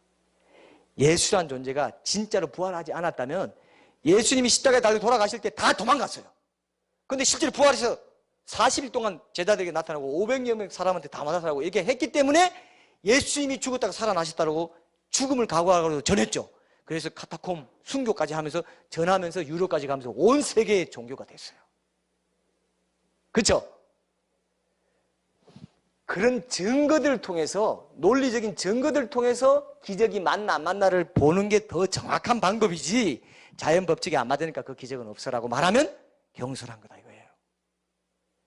예수란 존재가 진짜로 부활하지 않았다면 예수님이 십자가에 달려 돌아가실 때 다 도망갔어요. 근데 실제로 부활해서 40일 동안 제자들에게 나타나고 500여 명 사람한테 다 나타나고 얘기했기 때문에 예수님이 죽었다가 살아나셨다고 죽음을 각오하고 전했죠. 그래서 카타콤 순교까지 하면서 전하면서 유럽까지 가면서 온 세계의 종교가 됐어요. 그렇죠? 그런 증거들을 통해서, 논리적인 증거들을 통해서 기적이 맞나 안 맞나를 보는 게 더 정확한 방법이지, 자연 법칙에 안 맞으니까 그 기적은 없어라고 말하면 경솔한 거다 이거예요.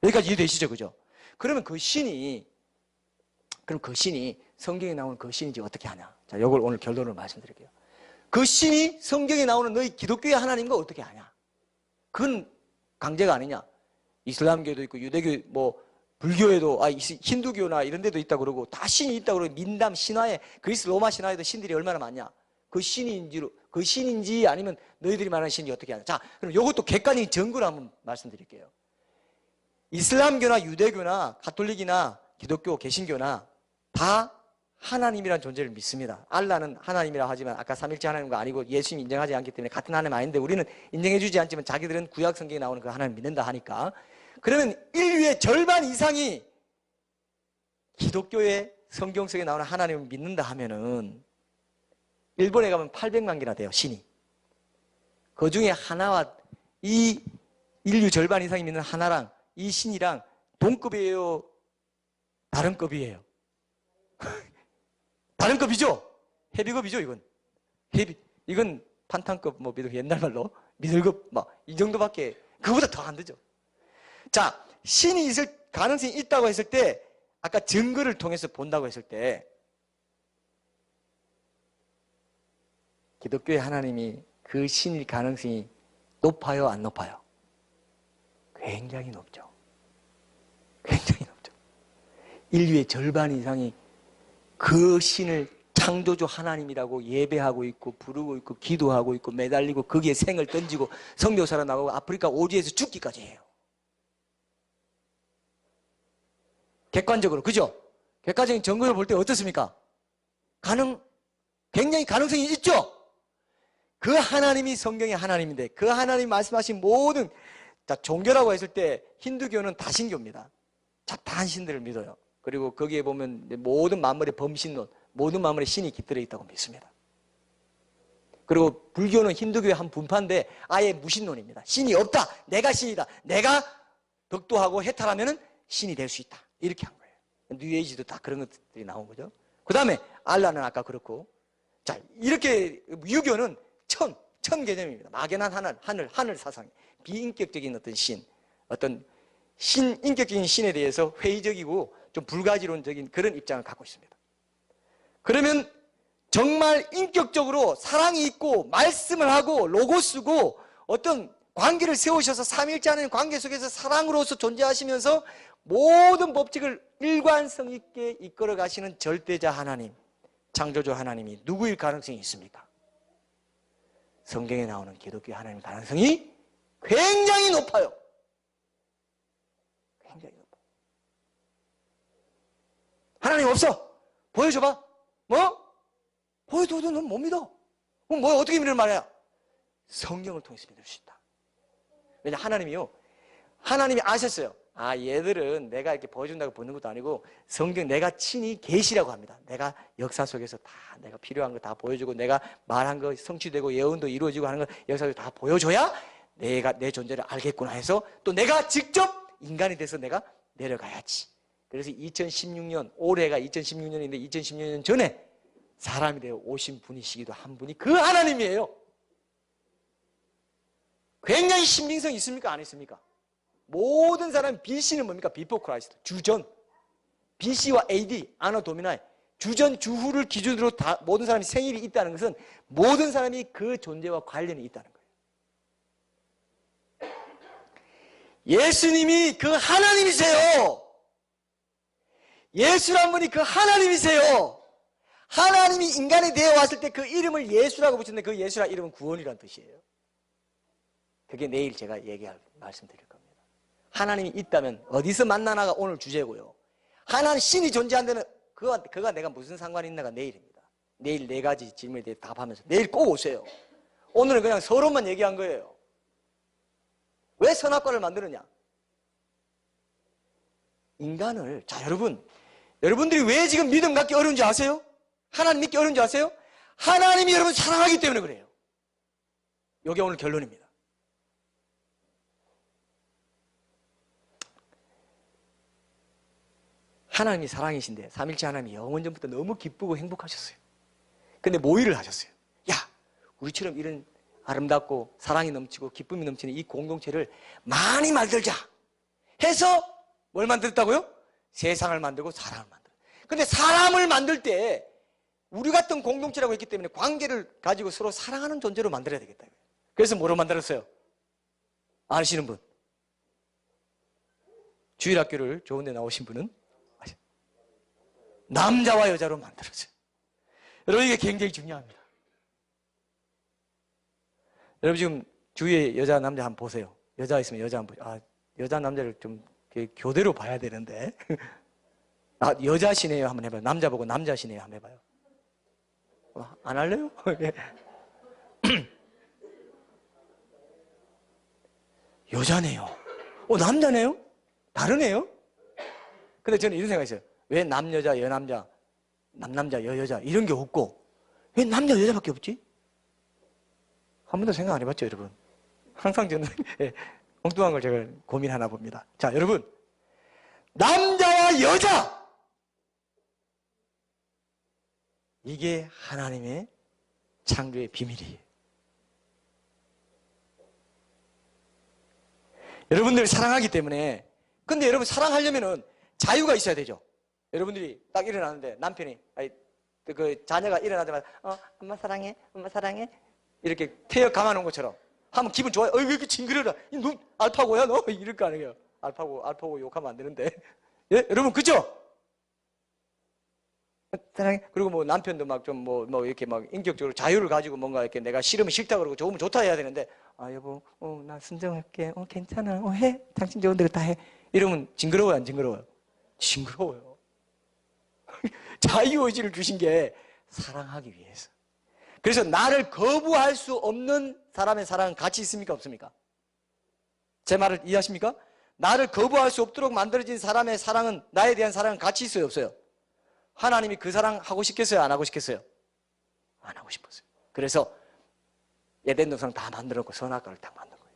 여기까지 이해되시죠? 그죠? 그러면 그 신이 성경에 나오는 그 신인지 어떻게 하냐? 자, 이걸 오늘 결론을 말씀드릴게요. 그 신이 성경에 나오는 너희 기독교의 하나님과 어떻게 하냐? 그건 강제가 아니냐? 이슬람교도 있고 유대교, 뭐 불교에도, 힌두교나 이런 데도 있다고 그러고, 다 신이 있다고 그러고, 민담 신화에, 그리스 로마 신화에도 신들이 얼마나 많냐? 그 신인지 아니면 너희들이 말하는 신이 어떻게 하냐? 자, 그럼 이것도 객관적인 증거를 한번 말씀드릴게요. 이슬람교나 유대교나 가톨릭이나 기독교, 개신교나 다 하나님이라는 존재를 믿습니다. 알라는 하나님이라 하지만 아까 삼일째 하나님과 아니고 예수님 인정하지 않기 때문에 같은 하나님 아닌데, 우리는 인정해주지 않지만 자기들은 구약 성경에 나오는 그 하나님 믿는다 하니까, 그러면 인류의 절반 이상이 기독교의 성경 속에 나오는 하나님을 믿는다 하면은 일본에 가면 800만 개나 돼요, 신이. 그 중에 하나와 이 인류 절반 이상이 믿는 하나랑 이 신이랑 동급이에요? 다른 급이에요? 다른 급이죠? 헤비급이죠, 이건. 이건 판탄급, 뭐, 옛날 말로 미들급, 막, 이 정도밖에, 그거보다 더 안 되죠. 자, 신이 있을 가능성이 있다고 했을 때, 아까 증거를 통해서 본다고 했을 때, 기독교의 하나님이 그 신일 가능성이 높아요, 안 높아요? 굉장히 높죠. 인류의 절반 이상이 그 신을 창조주 하나님이라고 예배하고 있고 부르고 있고 기도하고 있고 매달리고 거기에 생을 던지고 성교사로 나가고 아프리카 오지에서 죽기까지 해요. 객관적으로, 그죠? 객관적인 증거를 볼 때 어떻습니까? 굉장히 가능성이 있죠? 그 하나님이 성경의 하나님인데 그 하나님 말씀하신 모든, 자, 종교라고 했을 때 힌두교는 다신교입니다. 다한 신들을 믿어요. 그리고 거기에 보면 모든 만물의 범신론, 모든 만물의 신이 깃들어 있다고 믿습니다. 그리고 불교는 힌두교의 한 분파인데 아예 무신론입니다. 신이 없다. 내가 신이다. 내가 덕도하고 해탈하면 신이 될 수 있다. 이렇게 한 거예요. 뉴에이지도 다 그런 것들이 나온 거죠. 그 다음에 알라는 아까 그렇고, 자, 이렇게 유교는 천 개념입니다. 막연한 하늘 사상, 비인격적인 어떤 신, 어떤 인격적인 신에 대해서 회의적이고 좀 불가지론적인 그런 입장을 갖고 있습니다. 그러면 정말 인격적으로 사랑이 있고 말씀을 하고 로고스고 어떤 관계를 세우셔서 삼위일체 하나님 관계 속에서 사랑으로서 존재하시면서 모든 법칙을 일관성 있게 이끌어 가시는 절대자 하나님, 창조주 하나님이 누구일 가능성이 있습니까? 성경에 나오는 기독교 하나님 가능성이 굉장히 높아요. 굉장히 높아요. 하나님 없어. 보여줘봐. 뭐? 보여줘도 넌 못 믿어. 그럼 뭐 어떻게 믿는 말이야? 성경을 통해서 믿을 수 있다. 왜냐, 하나님이 아셨어요. 아, 얘들은 내가 이렇게 보여준다고 보는 것도 아니고 성경 내가 친히 계시라고 합니다. 내가 역사 속에서 다 내가 필요한 거 다 보여주고 내가 말한 거 성취되고 예언도 이루어지고 하는 거 역사 속에 다 보여줘야 내가 내 존재를 알겠구나 해서 또 내가 직접 인간이 돼서 내가 내려가야지. 그래서 2016년, 올해가 2016년인데 2016년 전에 사람이 되어 오신 분이시기도 한 분이 그 하나님이에요. 굉장히 신빙성이 있습니까? 안 있습니까? 모든 사람 BC는 뭡니까? 비포 크라이스트, 주전. BC와 AD, 아너 도미나이, 주전, 주후를 기준으로 다 모든 사람이 생일이 있다는 것은 모든 사람이 그 존재와 관련이 있다는 거예요. 예수님이 그 하나님이세요. 예수란 분이 그 하나님이세요. 하나님이 인간이 되어 왔을 때 그 이름을 예수라고 붙였는데 그 예수란 이름은 구원이라는 뜻이에요. 그게 내일 제가 말씀드릴 겁니다. 하나님이 있다면 어디서 만나나가 오늘 주제고요. 하나님 신이 존재한다는 그가 내가 무슨 상관이 있나가 내일입니다. 내일 4가지 질문에 대해 답하면서 내일 꼭 오세요. 오늘은 그냥 서론만 얘기한 거예요. 왜 선악과를 만드느냐? 인간을, 자, 여러분들이 왜 지금 믿음 갖기 어려운지 아세요? 하나님 믿기 어려운지 아세요? 하나님이 여러분 사랑하기 때문에 그래요. 이게 오늘 결론입니다. 하나님이 사랑이신데 삼일체 하나님이 영원 전부터 너무 기쁘고 행복하셨어요. 근데 모의를 하셨어요. 야, 우리처럼 이런 아름답고 사랑이 넘치고 기쁨이 넘치는 이 공동체를 많이 만들자 해서 뭘 만들었다고요? 세상을 만들고 사람을 만들어. 근데 사람을 만들 때 우리 같은 공동체라고 했기 때문에 관계를 가지고 서로 사랑하는 존재로 만들어야 되겠다. 그래서 뭐로 만들었어요? 아시는 분? 주일학교를 좋은 데 나오신 분은? 남자와 여자로 만들었어요. 여러분, 이게 굉장히 중요합니다. 여러분, 지금 주위에 여자, 남자 한번 보세요. 여자 있으면 여자 한번 보세요. 아, 여자, 남자를 좀 교대로 봐야 되는데. 아, 여자시네요. 한번 해봐요. 남자 보고 남자시네요. 한번 해봐요. 안 할래요? 여자네요. 남자네요? 다르네요? 근데 저는 이런 생각이 있어요. 왜 남여자, 여남자, 남남자, 여여자 이런 게 없고 왜 남자, 여자밖에 없지? 한 번도 생각 안 해봤죠, 여러분? 항상 저는 엉뚱한 걸 제가 고민하나 봅니다. 자, 여러분, 남자와 여자, 이게 하나님의 창조의 비밀이에요. 여러분들을 사랑하기 때문에. 근데 여러분, 사랑하려면은 자유가 있어야 되죠. 여러분들이 딱 일어나는데 남편이, 그 자녀가 일어나자마자 엄마 사랑해, 엄마 사랑해 이렇게 태역 감아놓은 것처럼 하면 기분 좋아요. 왜 이렇게 징그러라? 너 알파고야 너? 이럴 거 아니에요. 알파고 욕하면 안 되는데. 예? 여러분, 그죠? 사랑해. 그리고 뭐 남편도 막 좀 뭐 이렇게 막 인격적으로 자유를 가지고 뭔가 이렇게 내가 싫으면 싫다 그러고 좋으면 좋다 해야 되는데, 아, 여보, 나 순종할게. 괜찮아. 해. 당신 좋은 대로 다 해. 이러면 징그러워요, 안 징그러워요? 징그러워요. 자유의지를 주신 게 사랑하기 위해서. 그래서 나를 거부할 수 없는 사람의 사랑은 가치 있습니까? 없습니까? 제 말을 이해하십니까? 나를 거부할 수 없도록 만들어진 사람의 사랑은, 나에 대한 사랑은 가치 있어요, 없어요? 하나님이 그 사랑 하고 싶겠어요? 안 하고 싶겠어요? 안 하고 싶었어요. 그래서 에덴 동산 다 만들었고 선악과를 딱 만든 거예요.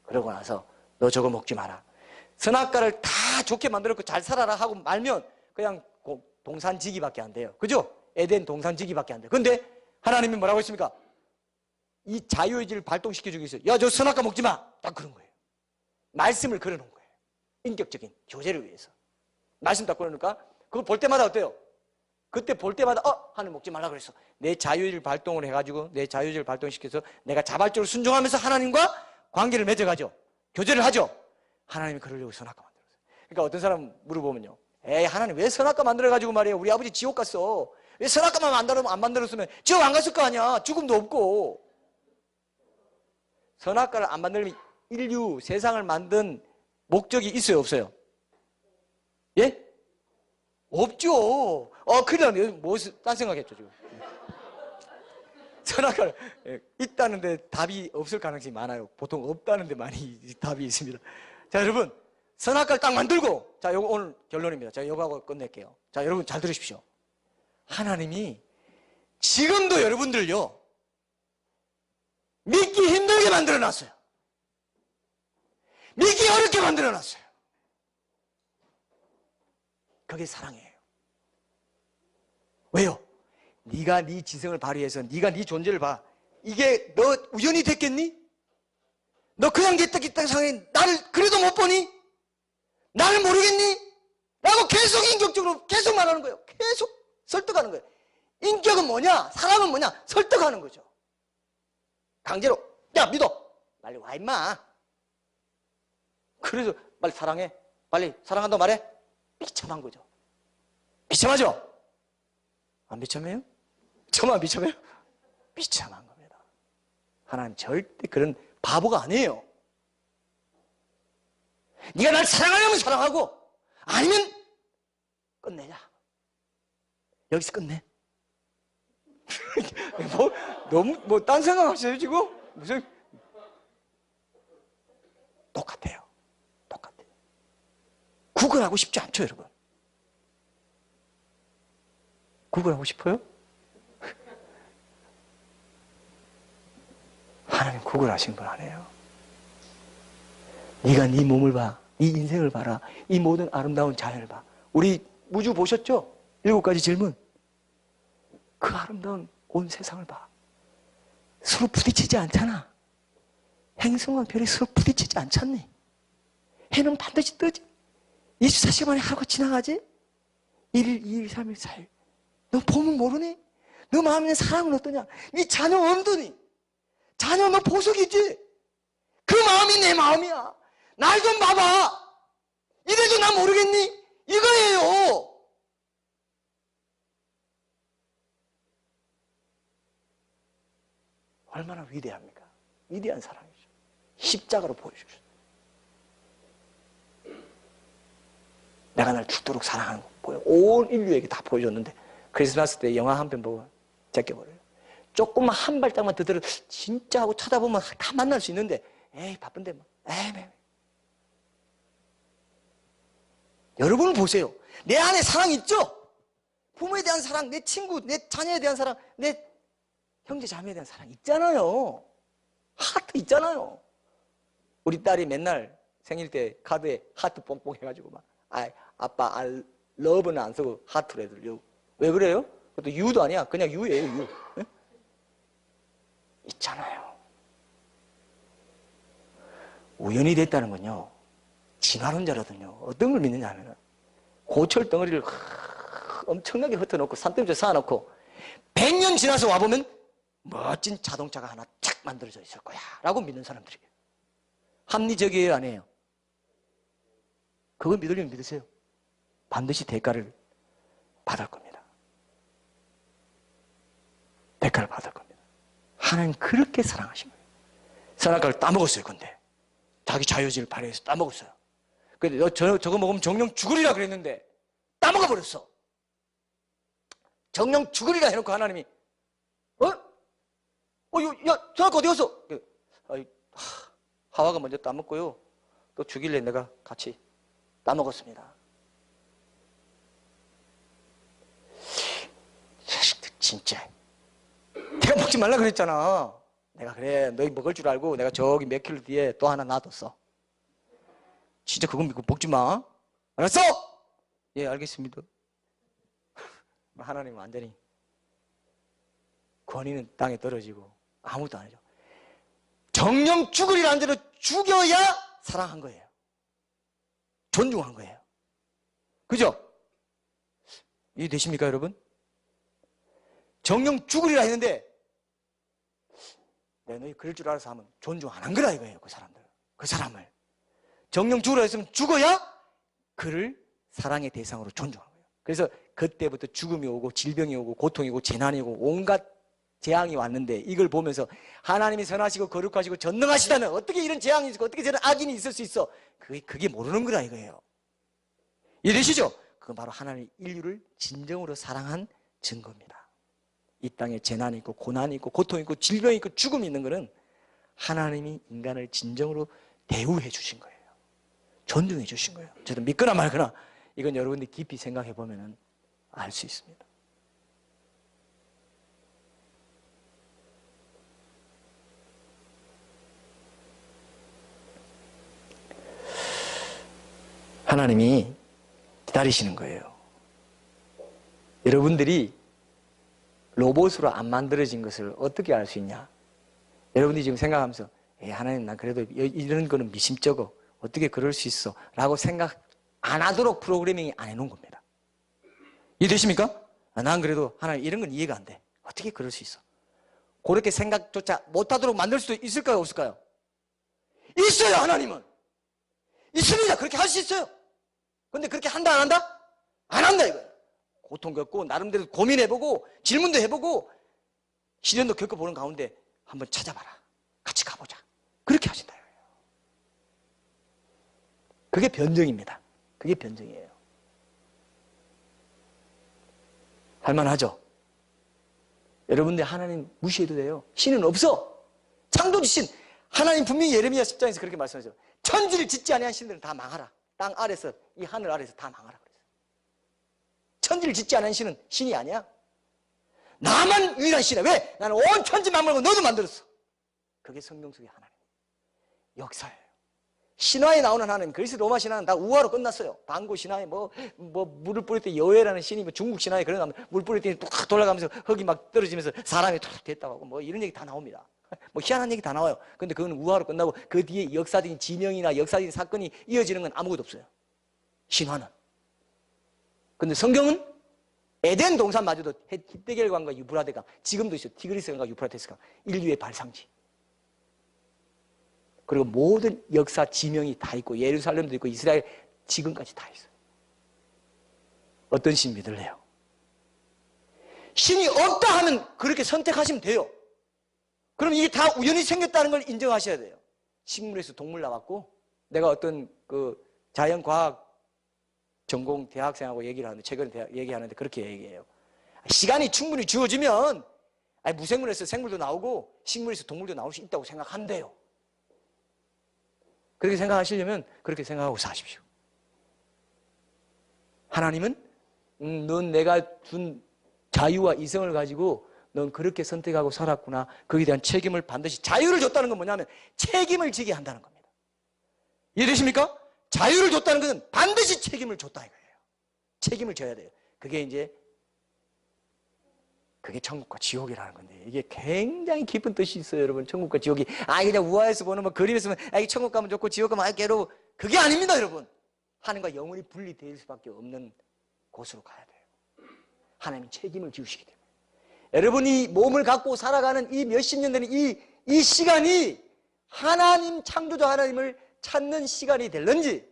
그러고 나서 너 저거 먹지 마라. 선악과를 다 좋게 만들었고 잘 살아라 하고 말면 그냥 동산지기밖에 안 돼요. 그죠? 에덴 동산지기밖에 안 돼요. 근데 하나님이 뭐라고 했습니까? 이 자유의지를 발동시켜주기 위해서, 야, 저 선악과 먹지 마! 딱 그런 거예요. 말씀을 걸어놓은 거예요. 인격적인 교제를 위해서. 말씀 딱 걸어놓으니까 그거 볼 때마다 어때요? 그때 볼 때마다 하나님 먹지 말라 그랬어. 내 자유의지를 발동을 해가지고 내 자유의지를 발동시켜서 내가 자발적으로 순종하면서 하나님과 관계를 맺어가죠. 교제를 하죠. 하나님이 그러려고 선악과 만들었어요. 그러니까 어떤 사람 물어보면요, 에이, 하나님 왜 선악과 만들어가지고 말이에요, 우리 아버지 지옥 갔어. 왜 선악과만 안 만들었으면 지옥 안 갔을 거 아니야. 죽음도 없고. 선악과를 안 만들면 인류 세상을 만든 목적이 있어요, 없어요? 예? 없죠. 큰일 나네. 딴 생각했죠, 지금. 선악과를 있다는데 답이 없을 가능성이 많아요. 보통 없다는데 많이 답이 있습니다. 자, 여러분, 선악과를 딱 만들고, 자, 요거 오늘 결론입니다. 제가 요거하고 끝낼게요. 자, 여러분 잘 들으십시오. 하나님이 지금도 여러분들요, 믿기 힘들게 만들어놨어요. 믿기 어렵게 만들어놨어요. 그게 사랑이에요. 왜요? 네가 네 지성을 발휘해서 네가 네 존재를 봐. 이게 너 우연히 됐겠니? 너 그냥 됐다 상황에 나를 그래도 못 보니? 나를 모르겠니? 라고 계속 인격적으로 계속 말하는 거예요. 계속 설득하는 거예요. 인격은 뭐냐? 사랑은 뭐냐? 설득하는 거죠. 강제로, 야, 믿어! 빨리 와, 임마! 그래서 빨리 사랑해. 빨리 사랑한다고 말해. 비참한 거죠. 비참하죠? 안 비참해요? 저만 비참해요? 비참한 겁니다. 하나님 절대 그런 바보가 아니에요. 네가 날 사랑하려면 사랑하고, 아니면 끝내자. 여기서 끝내. 너무 딴 생각 하세요 지금? 무슨 똑같아요. 똑같아요. 구걸하고 싶지 않죠, 여러분? 구걸하고 싶어요? 하나님 구걸하신 분 아니에요. 네가 네 몸을 봐, 네 인생을 봐라, 이 모든 아름다운 자연을 봐. 우리 우주 보셨죠? 7가지 질문. 그 아름다운 온 세상을 봐. 서로 부딪히지 않잖아. 행성과 별이 서로 부딪히지 않잖니. 해는 반드시 뜨지. 24시간 만에 하루가 지나가지. 1일, 2일, 3일, 4일. 너 보면 모르니? 너 마음에 사랑은 어떠냐? 네 자녀 없더니. 자녀 너 보석이지? 그 마음이 내 마음이야. 날 좀 봐봐. 이래도 나 모르겠니? 이거예요. 얼마나 위대합니까? 위대한 사랑이죠. 십자가로 보여주셨어요. 내가 날 죽도록 사랑하는 거 보여. 온 인류에게 다 보여줬는데 크리스마스 때 영화 한 편 보고 제껴버려요. 조금만 한 발짝만 더 들어 진짜 하고 쳐다보면 다 만날 수 있는데 에이 바쁜데 뭐 에이. 여러분을 보세요. 내 안에 사랑 있죠? 부모에 대한 사랑, 내 친구, 내 자녀에 대한 사랑, 내 형제 자매에 대한 사랑 있잖아요. 하트 있잖아요. 우리 딸이 맨날 생일 때 카드에 하트 뽕뽕 해가지고 막 아빠 러브는 안 쓰고 하트로 해들려. 왜 그래요? 그것도 유도 아니야. 그냥 유예요, 유. 네? 있잖아요. 우연히 됐다는 건요, 진화론자라든요, 어떤 걸 믿느냐 하면 고철 덩어리를 엄청나게 흩어놓고 산더미에 쌓아놓고 100년 지나서 와보면 멋진 자동차가 하나 착 만들어져 있을 거야 라고 믿는 사람들이에요. 합리적이에요, 아니에요? 그걸 믿으려면 믿으세요. 반드시 대가를 받을 겁니다. 대가를 받을 겁니다. 하나님 그렇게 사랑하신 거예요. 선악과를 따먹었어요. 근데 자기 자유의지를 발휘해서 따먹었어요. 근데 너 저거 먹으면 정령 죽으리라 그랬는데 따먹어버렸어. 정령 죽으리라 해놓고 하나님이 야, 선악과 어디 갔어? 하와가 먼저 따먹고요. 또 죽일래 내가 같이 따먹었습니다. 자식들 진짜. 내가 먹지 말라 그랬잖아. 내가 그래 너희 먹을 줄 알고 내가 저기 몇 킬로 뒤에 또 하나 놔뒀어. 진짜 그거 믿고 먹지 마. 알았어? 예, 알겠습니다. 하나님은 완전히 권위는 땅에 떨어지고 아무것도 안 해줘. 정령 죽으리라는 대로 죽여야 사랑한 거예요. 존중한 거예요. 그죠? 이해되십니까, 여러분? 정령 죽으리라 했는데 내가 너희 그럴 줄 알아서 하면 존중 안 한 거라 이거예요. 그 사람들, 그 사람을 정령 죽으라 했으면 죽어야 그를 사랑의 대상으로 존중한 거예요. 그래서 그때부터 죽음이 오고 질병이 오고 고통이 오고 재난이 오고 온갖 재앙이 왔는데 이걸 보면서 하나님이 선하시고 거룩하시고 전능하시다는 어떻게 이런 재앙이 있고 어떻게 저런 악인이 있을 수 있어? 그게 모르는 거라 이거예요. 이해되시죠? 그건 바로 하나님이 인류를 진정으로 사랑한 증거입니다. 이 땅에 재난이 있고 고난이 있고 고통이 있고 질병이 있고 죽음이 있는 것은 하나님이 인간을 진정으로 대우해 주신 거예요. 존중해 주신 거예요. 저도 믿거나 말거나 이건 여러분들이 깊이 생각해 보면 알 수 있습니다. 하나님이 기다리시는 거예요. 여러분들이 로봇으로 안 만들어진 것을 어떻게 알 수 있냐? 여러분들이 지금 생각하면서 하나님 난 그래도 이런 거는 미심쩍어. 어떻게 그럴 수 있어? 라고 생각 안 하도록 프로그래밍이 안 해놓은 겁니다. 이해되십니까? 난 그래도 하나님 이런 건 이해가 안 돼. 어떻게 그럴 수 있어? 그렇게 생각조차 못하도록 만들 수도 있을까요? 없을까요? 있어요. 하나님은 있습니다. 그렇게 할 수 있어요. 근데 그렇게 한다 안 한다? 안 한다 이거예요. 고통 겪고 나름대로 고민해보고 질문도 해보고 시련도 겪어보는 가운데 한번 찾아봐라. 같이 가보자. 그렇게 하신다 이거예요. 그게 변증입니다. 그게 변증이에요. 할만하죠? 여러분들 하나님 무시해도 돼요. 신은 없어. 창조주 신. 하나님 분명히 예레미야 10장에서 그렇게 말씀하죠. 천지를 짓지 아니한 신들은 다 망하라. 땅 아래서 이 하늘 아래서 다 망하라 그랬어요. 천지를 짓지 않은 신은 신이 아니야. 나만 유일한 신이야. 왜? 나는 온 천지 만물고 너도 만들었어. 그게 성경 속의 하나님. 역사예요. 신화에 나오는 하나님, 그리스 로마 신화는 다 우화로 끝났어요. 방구 신화에 뭐 물을 뿌릴 때 여해라는 신이 중국 신화에 그런 거 물 뿌릴 때 뚝 돌아가면서 흙이 막 떨어지면서 사람이 툭 됐다고 하고 뭐 이런 얘기 다 나옵니다. 뭐 희한한 얘기 다 나와요. 근데 그건 우화로 끝나고 그 뒤에 역사적인 지명이나 역사적인 사건이 이어지는 건 아무것도 없어요. 신화는. 근데 성경은 에덴 동산마저도 히데겔강과 유브라데강, 지금도 있어요. 티그리스강과 유프라테스강, 인류의 발상지. 그리고 모든 역사 지명이 다 있고 예루살렘도 있고 이스라엘 지금까지 다 있어요. 어떤 신 믿을래요? 신이 없다 하면 그렇게 선택하시면 돼요. 그럼 이게 다 우연히 생겼다는 걸 인정하셔야 돼요. 식물에서 동물 나왔고 내가 어떤 그 자연과학 전공 대학생하고 얘기를 하는데 최근에 얘기하는데 그렇게 얘기해요. 시간이 충분히 주어지면 무생물에서 생물도 나오고 식물에서 동물도 나올 수 있다고 생각한대요. 그렇게 생각하시려면 그렇게 생각하고 사십시오. 하나님은 넌 내가 준 자유와 이성을 가지고 넌 그렇게 선택하고 살았구나. 거기에 대한 책임을 반드시, 자유를 줬다는 건 뭐냐면 책임을 지게 한다는 겁니다. 이해되십니까? 자유를 줬다는 것은 반드시 책임을 줬다 이거예요. 책임을 져야 돼요. 그게 천국과 지옥이라는 건데 이게 굉장히 깊은 뜻이 있어요, 여러분. 천국과 지옥이 그냥 우화에서 보는 뭐 그림에서 보면 지옥 가면 좋고 지옥 가면 괴로워. 그게 아닙니다, 여러분. 하나님과 영원히 분리될 수밖에 없는 곳으로 가야 돼요. 하나님이 책임을 지우시기 때문에. 여러분이 몸을 갖고 살아가는 이 몇십 년 되는 이 시간이 하나님, 창조자 하나님을 찾는 시간이 될는지,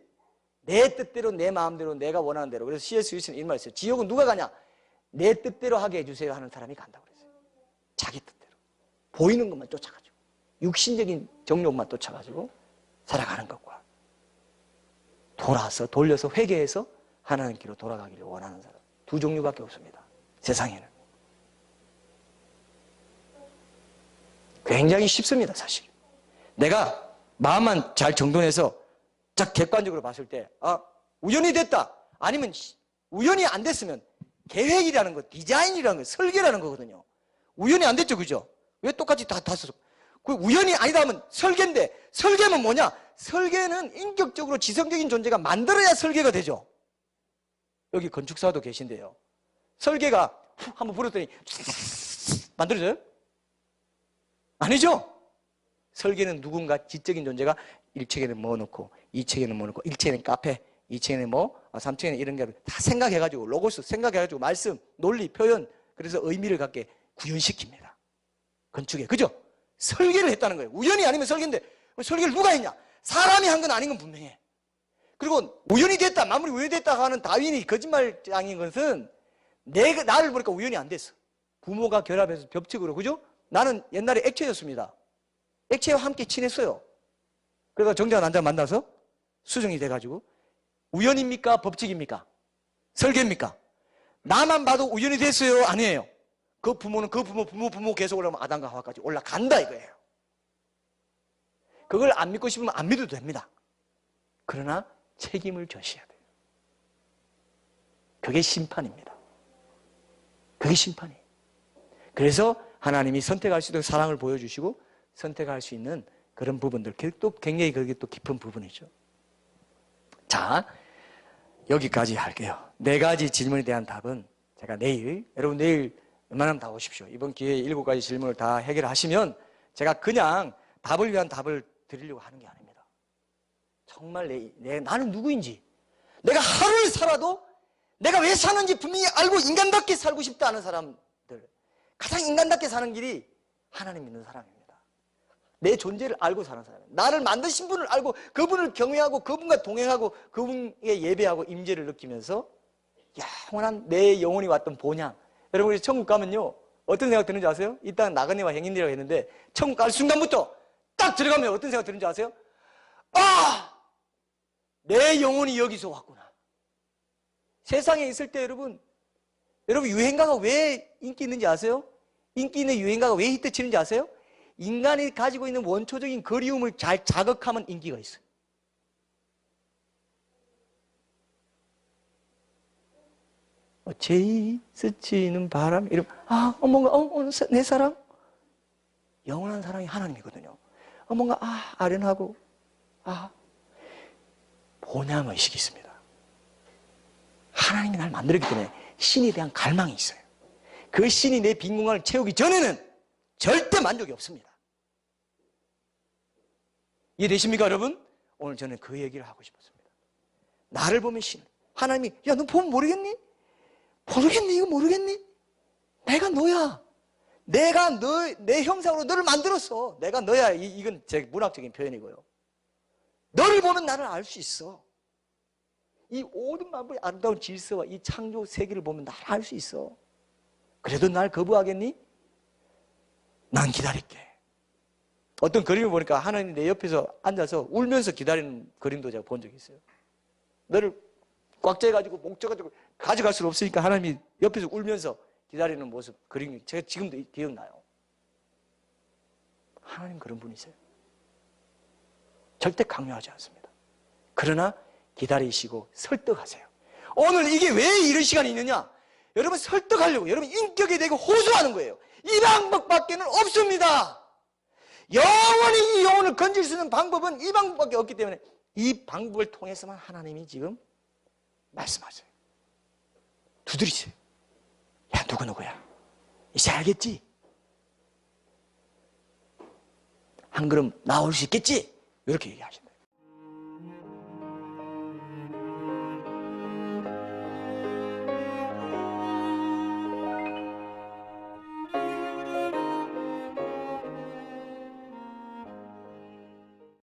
내 뜻대로 내 마음대로 내가 원하는 대로. 그래서 C.S. 루이스는 이런 말 했어요. 지옥은 누가 가냐? 내 뜻대로 하게 해주세요 하는 사람이 간다고 그랬어요. 자기 보이는 것만 쫓아가지고 육신적인 정욕만 쫓아가지고 살아가는 것과 돌려서 회개해서 하나님께로 돌아가기를 원하는 사람, 두 종류밖에 없습니다. 세상에는. 굉장히 쉽습니다, 사실. 내가 마음만 잘 정돈해서 딱 객관적으로 봤을 때, 우연히 됐다. 아니면 우연히 안 됐으면 계획이라는 거, 디자인이라는 거, 설계라는 거거든요. 우연히 안 됐죠, 그죠? 왜 똑같이 다 써서. 그 우연이 아니다 하면 설계인데, 설계는 뭐냐? 설계는 인격적으로 지성적인 존재가 만들어야 설계가 되죠. 여기 건축사도 계신데요. 설계가 훅 한번 불었더니 만들어져요? 아니죠? 설계는 누군가 지적인 존재가 1층에는 뭐 넣고 2층에는 뭐 넣고 1층에는 카페, 2층에는 뭐 3층에는 이런 게 다 생각해가지고 로고스 생각해가지고 말씀, 논리, 표현 그래서 의미를 갖게 구현시킵니다. 건축에. 그죠? 설계를 했다는 거예요. 우연이 아니면 설계인데 설계를 누가 했냐? 사람이 한 건 아닌 건 분명해. 그리고 우연히 됐다, 마무리 우연히 됐다 하는 다윈이 거짓말장인 것은 나를 보니까 우연히 안 됐어. 부모가 결합해서 벽측으로. 그죠? 나는 옛날에 액체였습니다. 액체와 함께 친했어요. 그래서 정자가 남자 만나서 수정이 돼가지고 우연입니까? 법칙입니까? 설계입니까? 나만 봐도 우연이 됐어요? 아니에요. 그 부모는 그 부모 계속 올라오면 아담과 하와까지 올라간다 이거예요. 그걸 안 믿고 싶으면 안 믿어도 됩니다. 그러나 책임을 져셔야 돼요. 그게 심판입니다. 그게 심판이에요. 그래서 하나님이 선택할 수 있도록 사랑을 보여주시고 선택할 수 있는 그런 부분들, 또 굉장히 그게 또 깊은 부분이죠. 자, 여기까지 할게요. 4가지 질문에 대한 답은 제가 여러분 내일 웬만하면 다 오십시오. 이번 기회에 7가지 질문을 다 해결하시면 제가 그냥 답을 위한 답을 드리려고 하는 게 아닙니다. 정말 나는 누구인지, 내가 하루를 살아도 내가 왜 사는지 분명히 알고 인간답게 살고 싶다 하는 사람들, 가장 인간답게 사는 길이 하나님 믿는 사람입니다. 내 존재를 알고 사는 사람입니다. 나를 만드신 분을 알고 그분을 경외하고 그분과 동행하고 그분의 예배하고 임재를 느끼면서 영원한 내 영혼이 왔던 본향. 여러분 천국 가면요 어떤 생각 드는지 아세요? 이 땅 나그네와 행인이라고 했는데 천국 갈 순간부터 딱 들어가면 어떤 생각 드는지 아세요? 내 영혼이 여기서 왔구나. 세상에 있을 때 여러분 유행가가 왜 인기 있는지 아세요? 인기 있는 유행가가 왜 히트치는지 아세요? 인간이 가지고 있는 원초적인 그리움을 잘 자극하면 인기가 있어요. 제이 스치는 바람 이러면 뭔가 내 사랑 영원한 사랑이 하나님이거든요. 뭔가 아련하고 본향의식이 있습니다. 하나님이 날 만들었기 때문에 신에 대한 갈망이 있어요. 그 신이 내 빈 공간을 채우기 전에는 절대 만족이 없습니다. 이해되십니까 여러분? 오늘 저는 그 얘기를 하고 싶었습니다. 나를 보면 하나님이 너 보면 모르겠니? 이거 모르겠니? 내가 너야. 내가 내 형상으로 너를 만들었어. 내가 너야. 이건 제 문학적인 표현이고요. 너를 보면 나를 알 수 있어. 이 모든 만물의 아름다운 질서와 이 창조 세계를 보면 나를 알 수 있어. 그래도 날 거부하겠니? 난 기다릴게. 어떤 그림을 보니까 하나님이 내 옆에서 앉아서 울면서 기다리는 그림도 제가 본 적이 있어요. 너를 꽉 째가지고 목 쪄가지고 가져갈 수 없으니까 하나님이 옆에서 울면서 기다리는 모습, 그림이 제가 지금도 기억나요. 하나님 그런 분이세요. 절대 강요하지 않습니다. 그러나 기다리시고 설득하세요. 오늘 이게 왜 이런 시간이 있느냐? 여러분 설득하려고, 여러분 인격에 대고 호소하는 거예요. 이 방법밖에는 없습니다. 영원히 이 영혼을 건질 수 있는 방법은 이 방법밖에 없기 때문에 이 방법을 통해서만 하나님이 지금 말씀하세요. 두드리세요. 야, 누구야? 이제 알겠지? 한 걸음 나올 수 있겠지? 이렇게 얘기하신다.